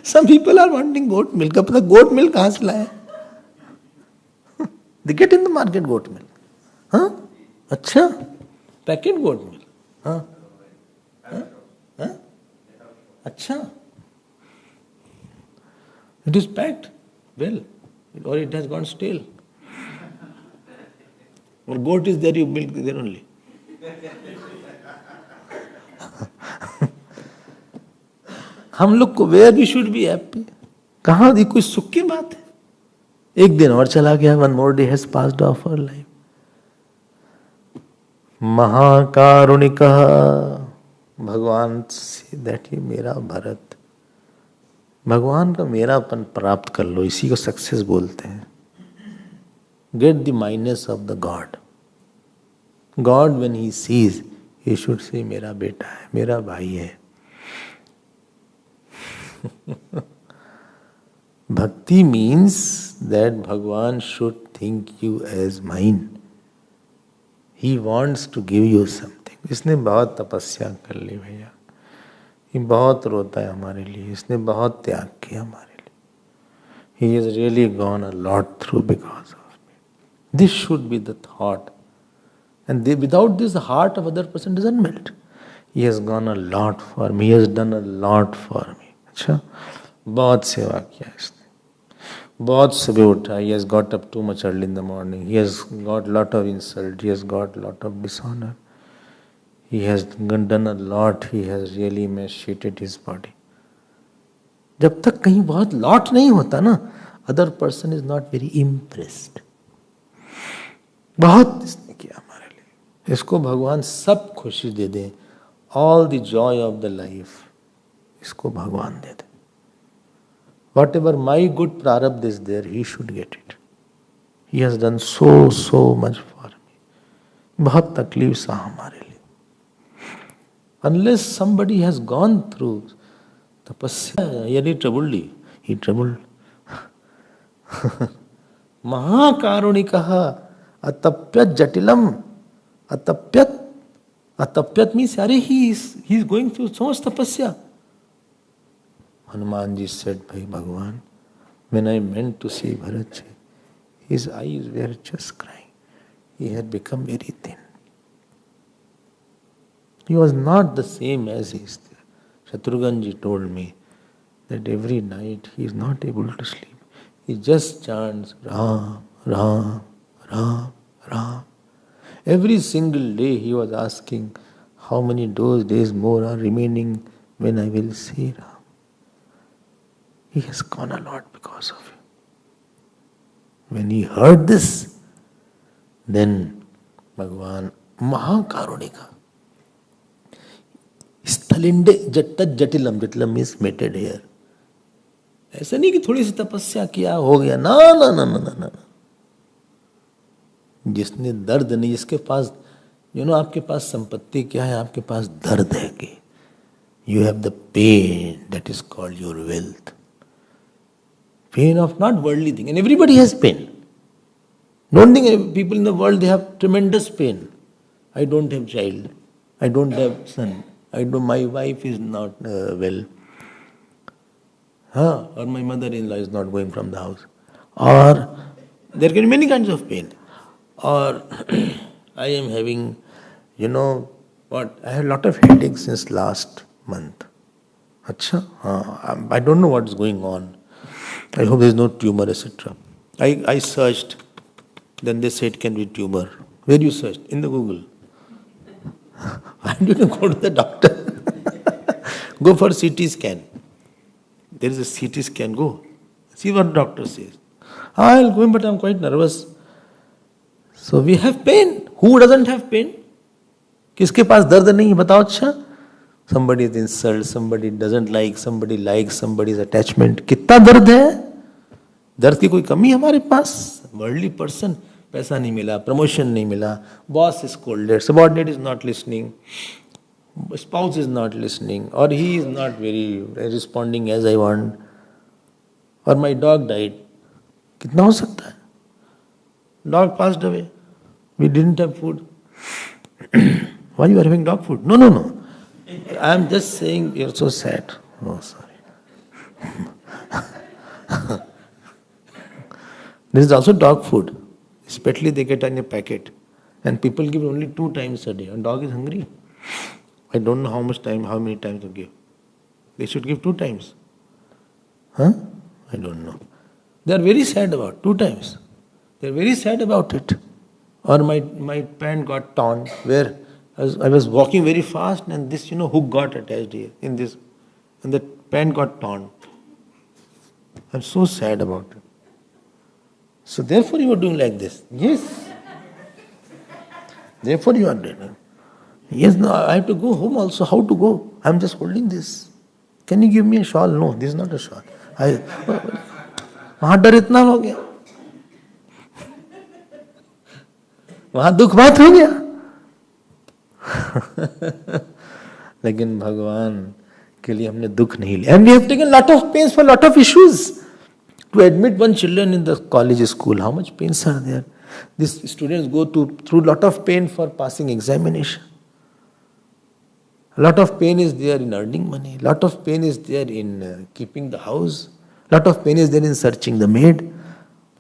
Some people are wanting goat milk. अब तक goat milk कहाँ से लाए? They get in the market goat milk. Huh? अच्छा, packet goat milk. Huh? Huh? Huh? अच्छा. It is packed well, or it has gone stale. Or goat is there, you milk there only. हम लोग को where we should be happy. कहाँ दी कोई सुख की बात है? एक दिन और चला गया. One more day has passed off our life. महाकारुणिकः भगवान से दैट ये मेरा भरत, भगवान का मेरापन प्राप्त कर लो, इसी को सक्सेस बोलते हैं. Get the minus of the God. God when he sees, he should say मेरा बेटा है, मेरा भाई है. Bhakti means that Bhagwan should think you as mine. He wants to give you something. इसने बहुत तपस्या कर ली भैया, ये बहुत रोता है हमारे लिए, इसने बहुत त्याग किया हमारे लिए. He has really gone a lot through because of me. This should be the thought. And without this, the heart of other person doesn't melt. He has gone a lot for me. He has done a lot for me. अच्छा, बहुत सेवा किया इसने, बहुत सुबह उठा. He has got up too much early in the morning. He has got lot of insult. He has got lot of dishonor. He has done a lot. He has really emaciated his body. जब तक कहीं बहुत lot नहीं होता ना, other person is not very impressed. बहुत इसने किया हमारे लिए, इसको भगवान सब खुशी दे दे. All the joy of the life इसको भगवान दे दे. वॉट एवर माई गुड प्रारब्ध is there, he should get it. He has done so much for me. बहुत तकलीफ सा हमारे लिए. Unless somebody has gone through tapasya, he troubled. He troubled. Mahakarunikah atapyat jatilam. Atapyat means he is going through so much tapasya. Hanumanji said, Bhai Bhagavan, when I meant to see Bharat, his eyes were just crying. He had become very thin. He was not the same as he is there. Shatrughanji told me that every night he is not able to sleep. He just chants Ram, Ram, Ram, Ram. Every single day he was asking how many days more are remaining when I will see Ram. He has gone a lot because of him. When he heard this, then Bhagavan Mahakarunika. स्थलिंडे जट्टत जटिलम. जटिलम means matted hair. ऐसा नहीं कि थोड़ी सी तपस्या किया हो गया. ना ना ना ना ना ना. जिसने दर्द नहीं, जिसके पास आपके पास संपत्ति क्या है, आपके पास दर्द है कि you have the pain that is called your wealth. Pain of not worldly thing. And everybody has pain. Don't think people in the world they have tremendous pain. I don't have child, I don't have son, my wife is not well. Or my mother-in-law is not going from the house. Or there can be many kinds of pain. Or I am having, I have a lot of headaches since last month. Achha? I don't know what is going on. I hope there is no tumor, etc. I searched. Then they said it can be tumor. Where you searched? In the Google. Why do you go to the doctor? Go for CT scan. There is a CT scan. Go. See what doctor says. I'll go, but I'm quite nervous. So we have pain. Who doesn't have pain? किसके पास दर्द नहीं है बताओ. अच्छा, somebody is insult, somebody doesn't like, somebody likes, somebody's attachment. कितना दर्द है. दर्द की कोई कमी है हमारे पास. वर्ल्डली पर्सन, पैसा नहीं मिला, प्रमोशन नहीं मिला, boss is scolded, subordinate is not listening, spouse is not listening, और he is not very responding as I want, और माय डॉग डाइड. कितना हो सकता है. Dog passed away, we didn't have food. Why you are having dog food? No no no, I am just saying you are so sad. Oh sorry. There is also dog food. Especially they get in a packet. And people give only 2 times a day. And dog is hungry. I don't know how many times to give. They should give 2 times. I don't know. They are very sad about 2 times. They are very sad about it. Or my pant got torn where I was walking very fast and this hook got attached here in this, and the pant got torn. I'm so sad about it. So therefore you are doing like this. Yes. Therefore you are doing. Yes, no, I have to go home also. How to go? I am just holding this. Can you give me a shawl? No, this is not a shawl. वहां डर इतना हो गया, वहां दुख बात हो गया. लेकिन भगवान के लिए हमने दुख नहीं लिया. And we have taken lot of pains for lot of issues. To admit one children in the college school, how much pains are there? These students go through lot of pain for passing examination. A lot of pain is there in earning money. Lot of pain is there in keeping the house. Lot of pain is there in searching the maid.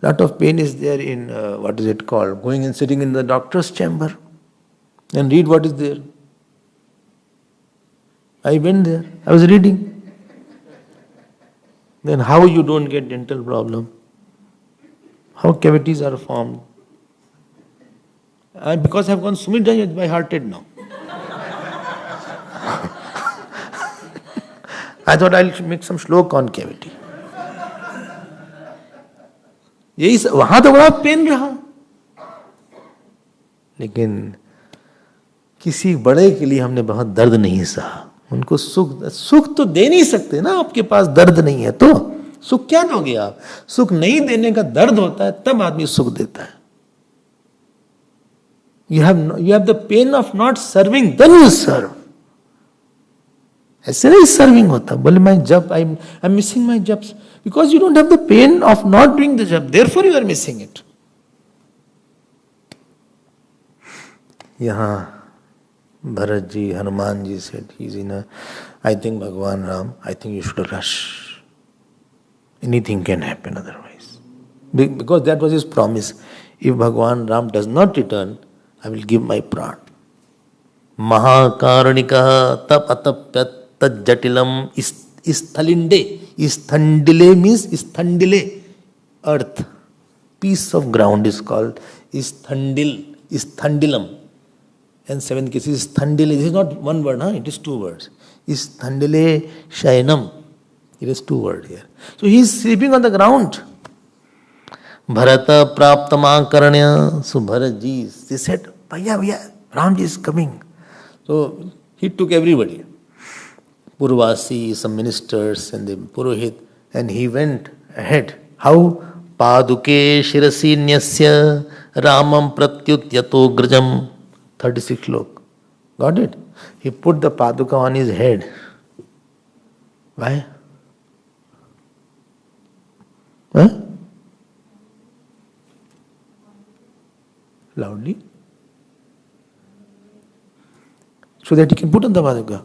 Lot of pain is there in going and sitting in the doctor's chamber and read what is there. I went there. I was reading. Then how you don't get dental problem? How cavities are formed? Because I have gone so many times, by hearted now. I thought I'll make some shlok on cavity. यही वहां तो बड़ा pen रहा, लेकिन किसी बड़े के लिए हमने बहुत दर्द नहीं सहा. उनको सुख तो दे नहीं सकते ना, आपके पास दर्द नहीं है तो सुख क्या दोगे आप? सुख नहीं देने का दर्द होता है, तब आदमी सुख देता है. You have the pain of not serving, then you serve. ऐसे नहीं सर्विंग होता. बोले मैं जब I'm missing my jobs because you don't have the pain of not doing the job, therefore you are missing it. यहाँ Bharat ji, Hanuman ji said he's in a, I think Bhagavan Ram, I think you should rush. Anything can happen otherwise. Because that was his promise. If Bhagavan Ram does not return, I will give my pran. Mahakarunika tap atapyat jatilam isthalinde. Isthandile means isthandile. Earth. Piece of ground is called isthandilam. And 7 cases isthandile. This is not one word, it is 2 words. Isthandile shayanam. It is 2 words here. So he is sleeping on the ground. Bharata praptama karanya. So Bharatji, they said, Bhaiya, Ramji is coming. So he took everybody. Purvasi, some ministers and the Purohit, and he went ahead. How? Paduke shirasi nyasya ramam pratyutyato grajam. 36 lok. Got it? He put the paduka on his head. Why? Huh? Loudly. So that he can put on the paduka.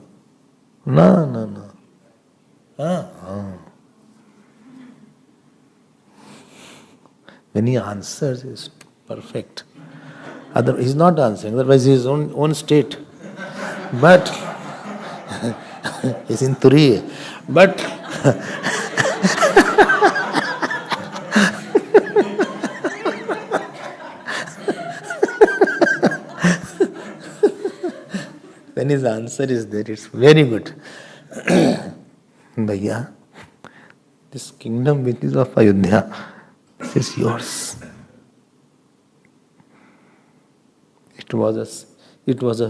No. When he answers, it's perfect. Otherwise, he's not answering, otherwise his own state. But he's in Turi. But when his answer is there, it's very good. Bhaiya, this kingdom which is of Ayodhya, this is yours. It was a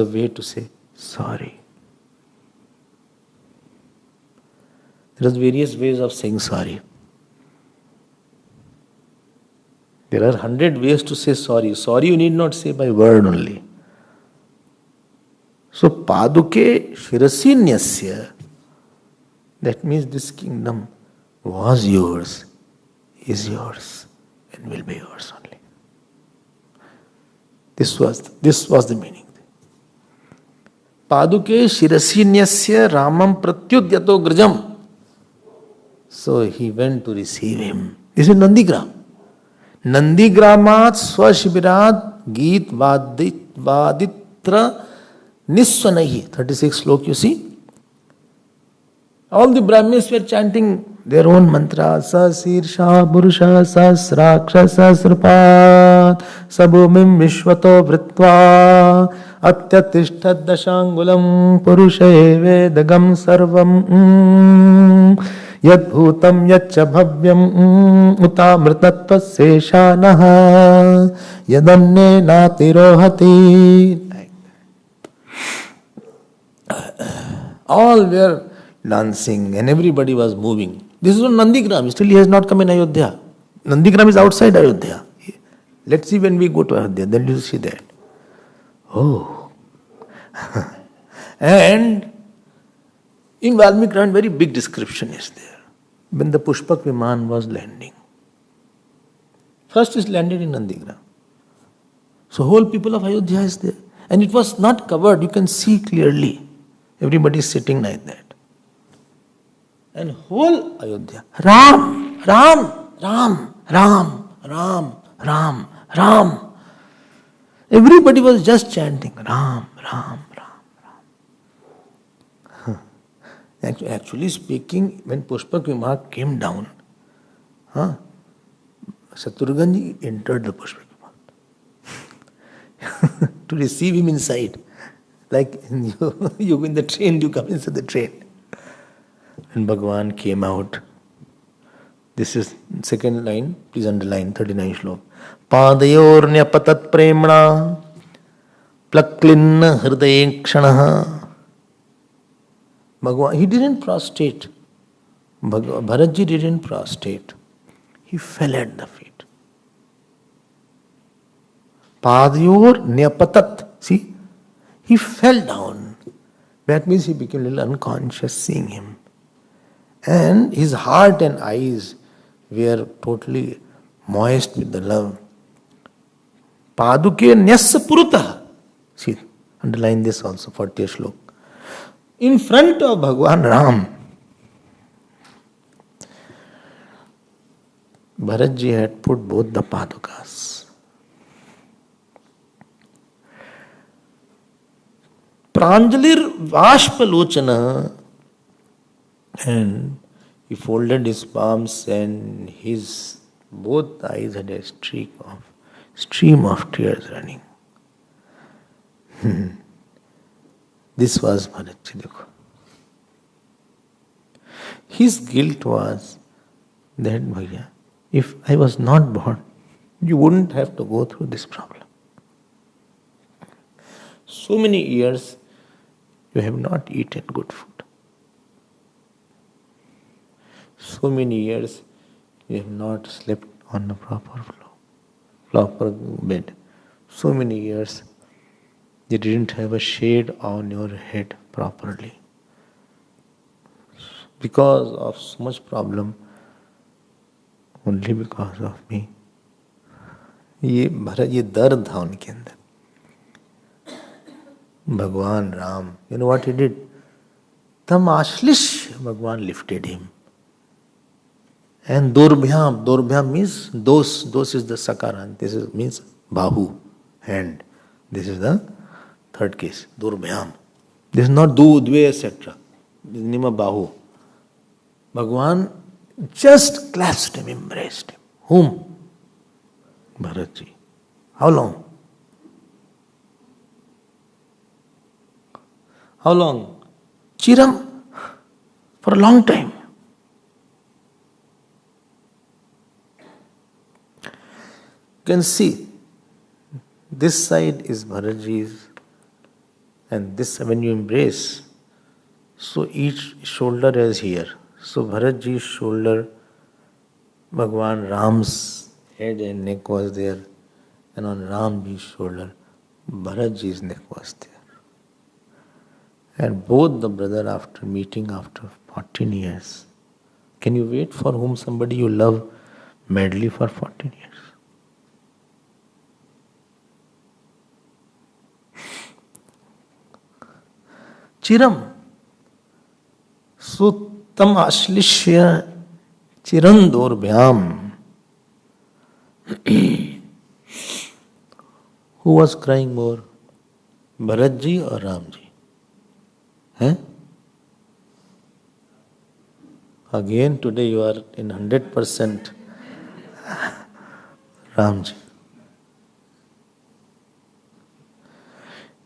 way to say sorry. There are various ways of saying sorry. There are 100 ways to say sorry. Sorry you need not say by word only. So Paduke Shirasinyasya, that means this kingdom was yours, is yours, and will be yours only. This was the meaning. Paduke Shirasinyasya Ramam Pratyudyato Grajam. So he went to receive him. This is Nandigram. Nandigramat Swashibirat Geet Vaditra Niswanahi. 36 slok you see. All the Brahmins were chanting their own mantra. Sasirsha Purusha Sasraksha Sasrapat Sabumim Vishwato Vritva Atyatishtat Dashangulam Purusha Vedagam Sarvam Yad Bhutam Yadcha Bhavyam Utamrtatva Seshanaha Yadanne Natirohati. All were dancing and everybody was moving. This is on Nandigram. Still he has not come in Ayodhya. Nandigram is outside Ayodhya. Let's see when we go to Ayodhya, then you see that. Oh. And in Valmiki Ramayana, very big description is there. When the Pushpak Viman was landing. First is landed in Nandigram. So whole people of Ayodhya is there. And it was not covered, you can see clearly. Everybody is sitting like that. And whole Ayodhya, Ram, Ram, Ram, Ram, Ram, Ram, Ram. Everybody was just chanting Ram, Ram, Ram, Ram. Actually speaking, when Pushpak Viman came down, Shatrughanji entered the Pushpak Viman to receive him inside. Like you in the train, you come inside the train. When Bhagavan came out, this is second line, please underline 39 shlok. Padayornya patat premna plaklinna hridayekshanaha. Bhagavan, he didn't prostrate. Bharatji didn't prostrate. He fell at the feet. Padayor nyapatat. See, he fell down. That means he became a little unconscious seeing him. And his heart and eyes were totally moist with the love. Paduke nyassa purutah. See, underline this also, 40th shlok. In front of Bhagwan Ram, Bharatji had put both the padukas. Pranjalir Vashpalochana, and he folded his palms and his both eyes had a stream of tears running. This was Bharatji. His guilt was that, Bhaiya, if I was not born, you wouldn't have to go through this problem. So many years you have not eaten good food. So many years you have not slept on a proper bed. So many years you didn't have a shade on your head properly. Because of so much problem, only because of me. ये दर्द था उनके अंदर. Bhagwan Ram, you know what he did? Tam ashlish, Bhagwan lifted him. And Dorbhyam means dos is the sakaran. This means bahu, hand. This is the third case, Dorbhyam. This is not dve, etc. This is nima bahu. Bhagwan just clasped him, embraced him. Whom? Bharatji. How long? How long? Chiram, for a long time. You can see, this side is Bharatji's, and this when you embrace, so each shoulder is here. So Bharatji's shoulder, Bhagwan Ram's head and neck was there, and on Ramji's shoulder, Bharatji's neck was there. And both the brother after meeting after 14 years. Can you wait for whom somebody you love madly for 14 years? Chiram. Sutam ashlishya chirandorbhyam. Who was crying more? Bharatji or Ramji? Again, today you are in 100% Ramji.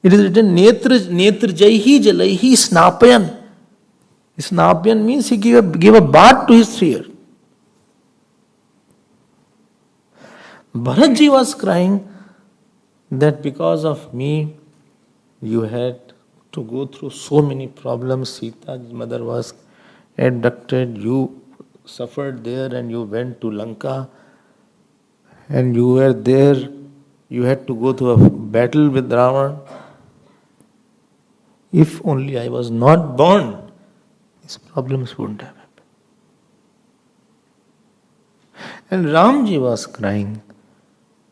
It is written, Netrjaihi Jalaihi Snapayan. Snapayan means he gave a bath to his fear. Bharatji was crying that because of me, you had to go through so many problems. Sita's mother was abducted, you suffered there and you went to Lanka and you were there, you had to go through a battle with Ravana. If only I was not born, these problems wouldn't have happened. And Ramji was crying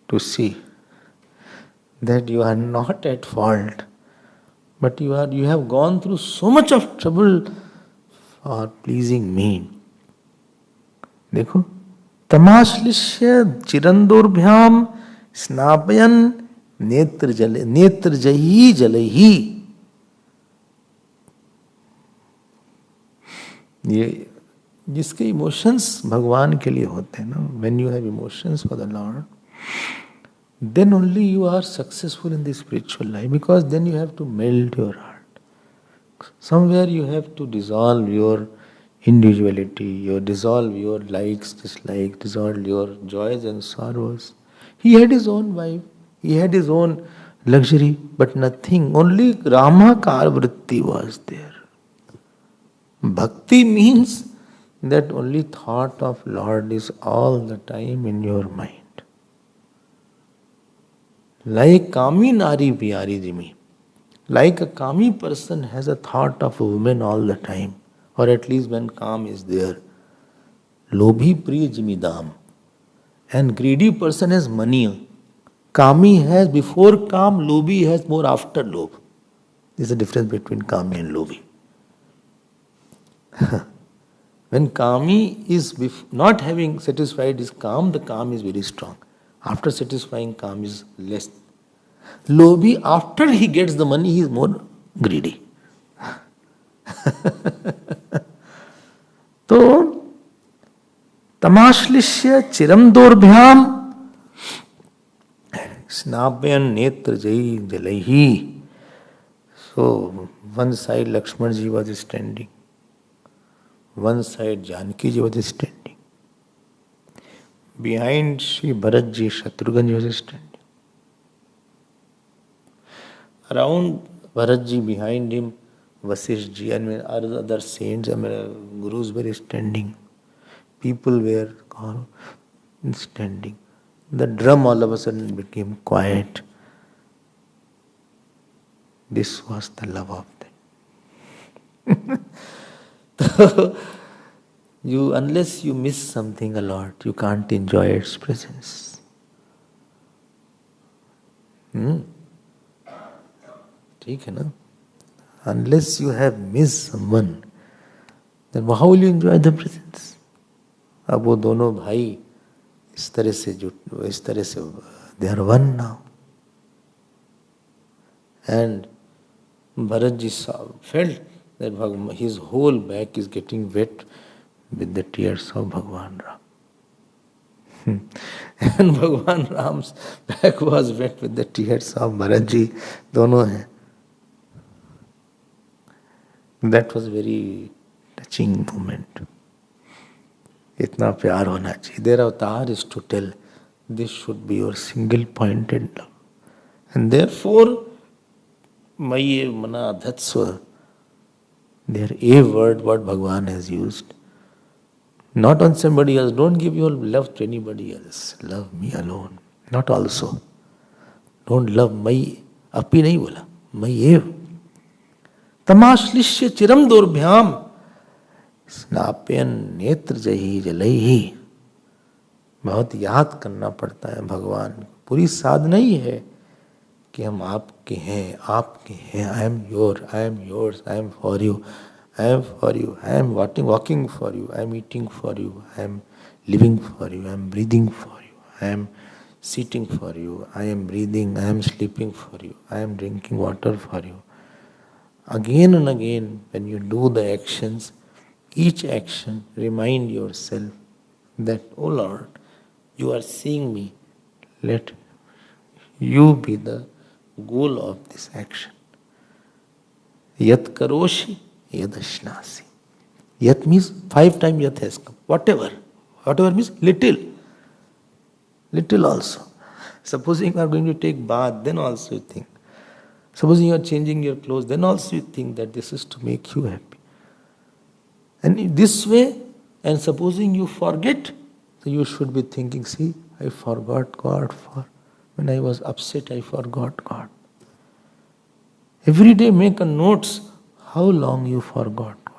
to see that you are not at fault, but you have gone through so much of trouble for pleasing me. देखो, तमाश्लिष्य चिरंदोर्भ्याम स्नापयन नेत्र जही जलही. ये जिसके emotions भगवान के लिए होते हैं ना, when you have emotions for the Lord, then only you are successful in the spiritual life, because then you have to melt your heart. Somewhere you have to dissolve your individuality, dissolve your likes, dislikes, dissolve your joys and sorrows. He had his own wife, he had his own luxury, but nothing, only Ramakar vritti was there. Bhakti means that only thought of Lord is all the time in your mind. Like Kami Nari Pyari Jimi. Like a Kami person has a thought of a woman all the time, or at least when Kam is there. Lobhi Priya Jimidam. And greedy person has money. Kami has before Kam, Lobhi has more after Lobh. There is a difference between Kami and Lobhi. When Kami is not having satisfied his Kam, the Kam is very strong. After satisfying Kam is less. Lobhi, after he gets the money, he is more greedy. So, Tamashlisya Chiramdorbyam Snabhyan Netra Jai Jalaihi. So, one side Lakshmanji was standing. One side Janaki ji was standing. Behind Sri Bharatji, Shatrughan was standing. Around Bharatji, behind him, Vasishji and other saints and gurus were standing. People were standing. The drum all of a sudden became quiet. This was the love of them. Unless you miss something a lot, you can't enjoy its presence. ठीक है ना? Unless you have missed someone, then how will you enjoy the presence? अब वो दोनों भाई इस तरह से they are one now. And Bharatji felt that his whole back is getting wet with the tears of Bhagwan Ram. And Bhagwan Ram's back was wet with the tears of Bharatji. दोनों हैं. That was very touching moment. इतना प्यार होना चाहिए. Their avatar is to tell, this should be your single pointed love. And therefore, Maye Mana Dhatsva, their A word, what Bhagavan has used. Not on somebody else. Don't give your love to anybody else. Love me alone. Not also. Don't love Mayi. Api nahi bola. Mayi. Tamashlisya chiram dorbhyam. स्नाप्यन नेत्र जही जलही. बहुत याद करना पड़ता है भगवान. पूरी साधना ही है कि हम आपके हैं, आपके हैं. I am your, I am yours, I am for you, I am for you, I am walking for you, I am eating for you, I am living for you, I am breathing for you, I am sitting for you, I am breathing, I am sleeping for you, I am drinking water for you. Again and again, when you do the actions, each action, remind yourself that, oh Lord, you are seeing me. Let you be the goal of this action. Yat karoshi, yad ashnasi. Yat means 5 times yat has come. Whatever. Whatever means little. Little also. Supposing you are going to take bath, then also you think, Supposing you are changing your clothes, then also you think that this is to make you happy. And in this way, and supposing you forget, so you should be thinking, see, I forgot God for, when I was upset, I forgot God. Every day make a notes how long you forgot God.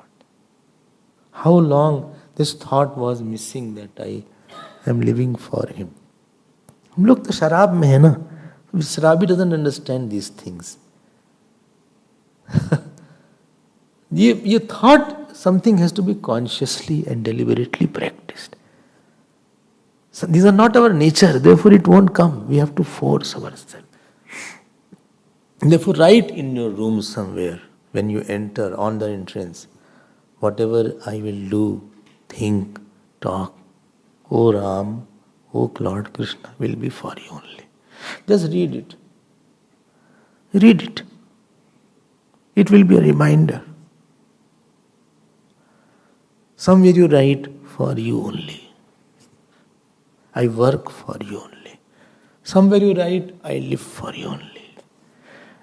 How long this thought was missing that I am living for Him. हम लोग तो शराब में है ना, शराबी doesn't understand these things. ये thought something has to be consciously and deliberately practiced. So these are not our nature, therefore it won't come. We have to force ourselves. Therefore, write in your room somewhere when you enter on the entrance, whatever I will do, think, talk, O Ram, O Lord Krishna, will be for you only. Just read it. Read it. It will be a reminder. Somewhere you write, for you only. I work for you only. Somewhere you write, I live for you only.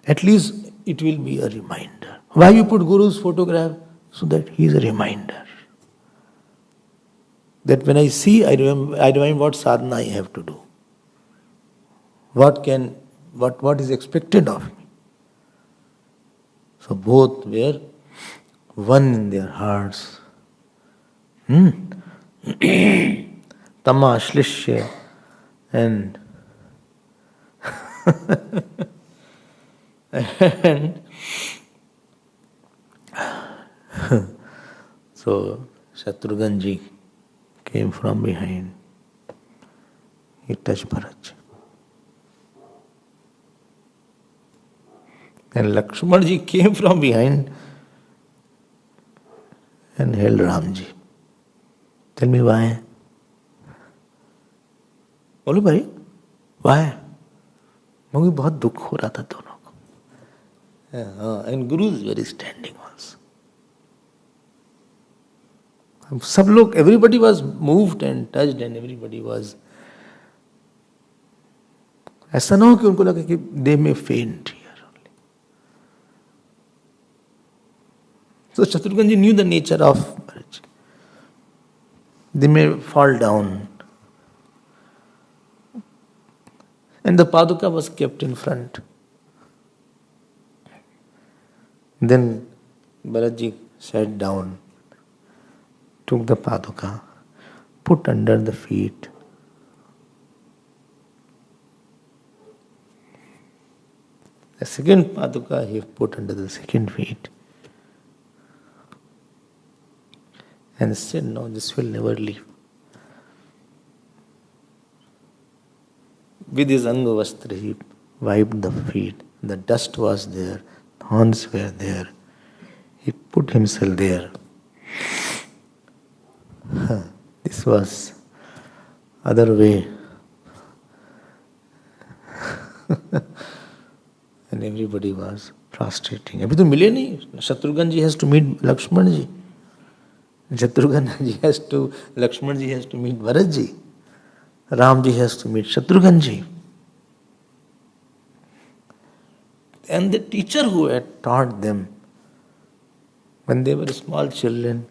At least it will be a reminder. Why you put Guru's photograph? So that he is a reminder. That when I see, I remember what sadhana I have to do. What is expected of me. So both were one in their hearts. Tamashlishya and and so Shatrughan ji came from behind. He touched Bharat. And Lakshman ji came from behind and held Ram ji. Tell me why? बोलो भाई, why? मुझे बहुत दुख हो रहा था दोनों को. And Guru is very standing also. सब लोग, everybody was moved and touched and everybody was. ऐसा ना हो कि उनको लगे कि they may faint here only. So Shatrughan ji knew the nature of marriage. They may fall down. And the paduka was kept in front. Then Bharatji sat down, took the paduka, put under the feet. The second paduka he put under the second feet. And said, no, this will never leave. With his Angavastra, he wiped the feet. The dust was there, thorns were there. He put himself there. This was other way. And everybody was prostrating. Abhi to mile nahi. Shatrughan ji has to meet Lakshman ji. Shatrughan ji has to, Lakshman ji has to meet Bharat ji. Ram ji has to meet Shatrughan ji. And the teacher who had taught them when they were small children,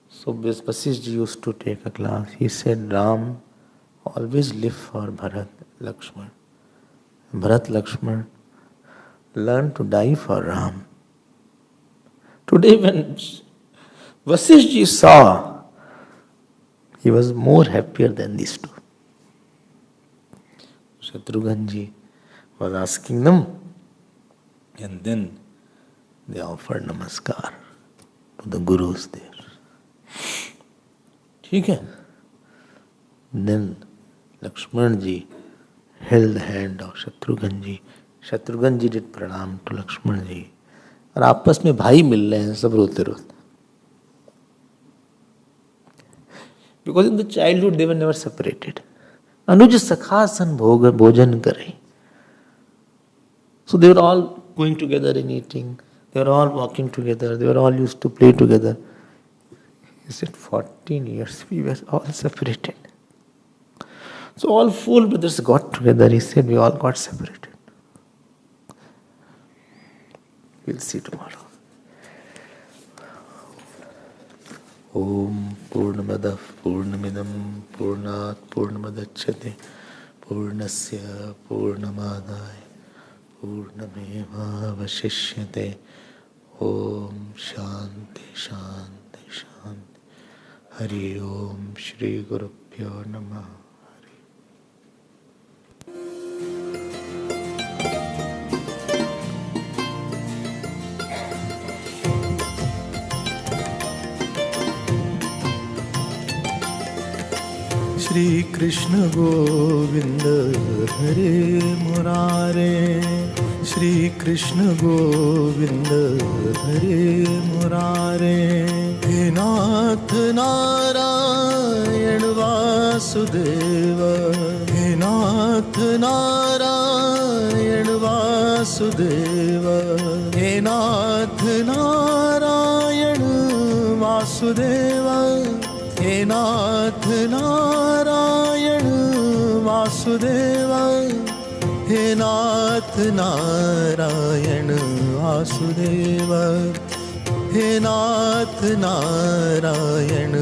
so Vasisht ji used to take a class. He said, Ram, always live for Bharat Lakshman. Bharat Lakshman, learn to die for Ram. Today when Vasisht ji saw, he was more happier than these two. Shatrughan ji was asking them, and then they offered namaskar to the gurus there. ठीक है? Then Lakshman ji held the hand of Shatrughan ji. Shatrughan ji did pranam to Lakshman ji. और आपस में भाई मिल रहे हैं सब रोते रोते. Because in the childhood they were never separated. Anuj sakha san bhojan kare. So they were all going together and eating. They were all walking together. They were all used to play together. He said, 14 years we were all separated. So all four brothers got together. He said, we all got separated. We'll see tomorrow. Om Purnamadav Purnamidam Purnat Purnamadachyate Purnasya Purnamadaya Purnameva Vashishyate. Om Shanti Shanti Shanti. Hari Om Shri Gurubhyo Namah. Shri Krishna Govinda Hare Murare. Shri Krishna Govinda Hare Murare. He Nath Narayan Vasudeva. He Nath Narayan Vasudeva. He Nath Narayan Vasudeva. He Nath Narayan Vasudeva. He Nath Narayan Vasudeva. He Nath Narayan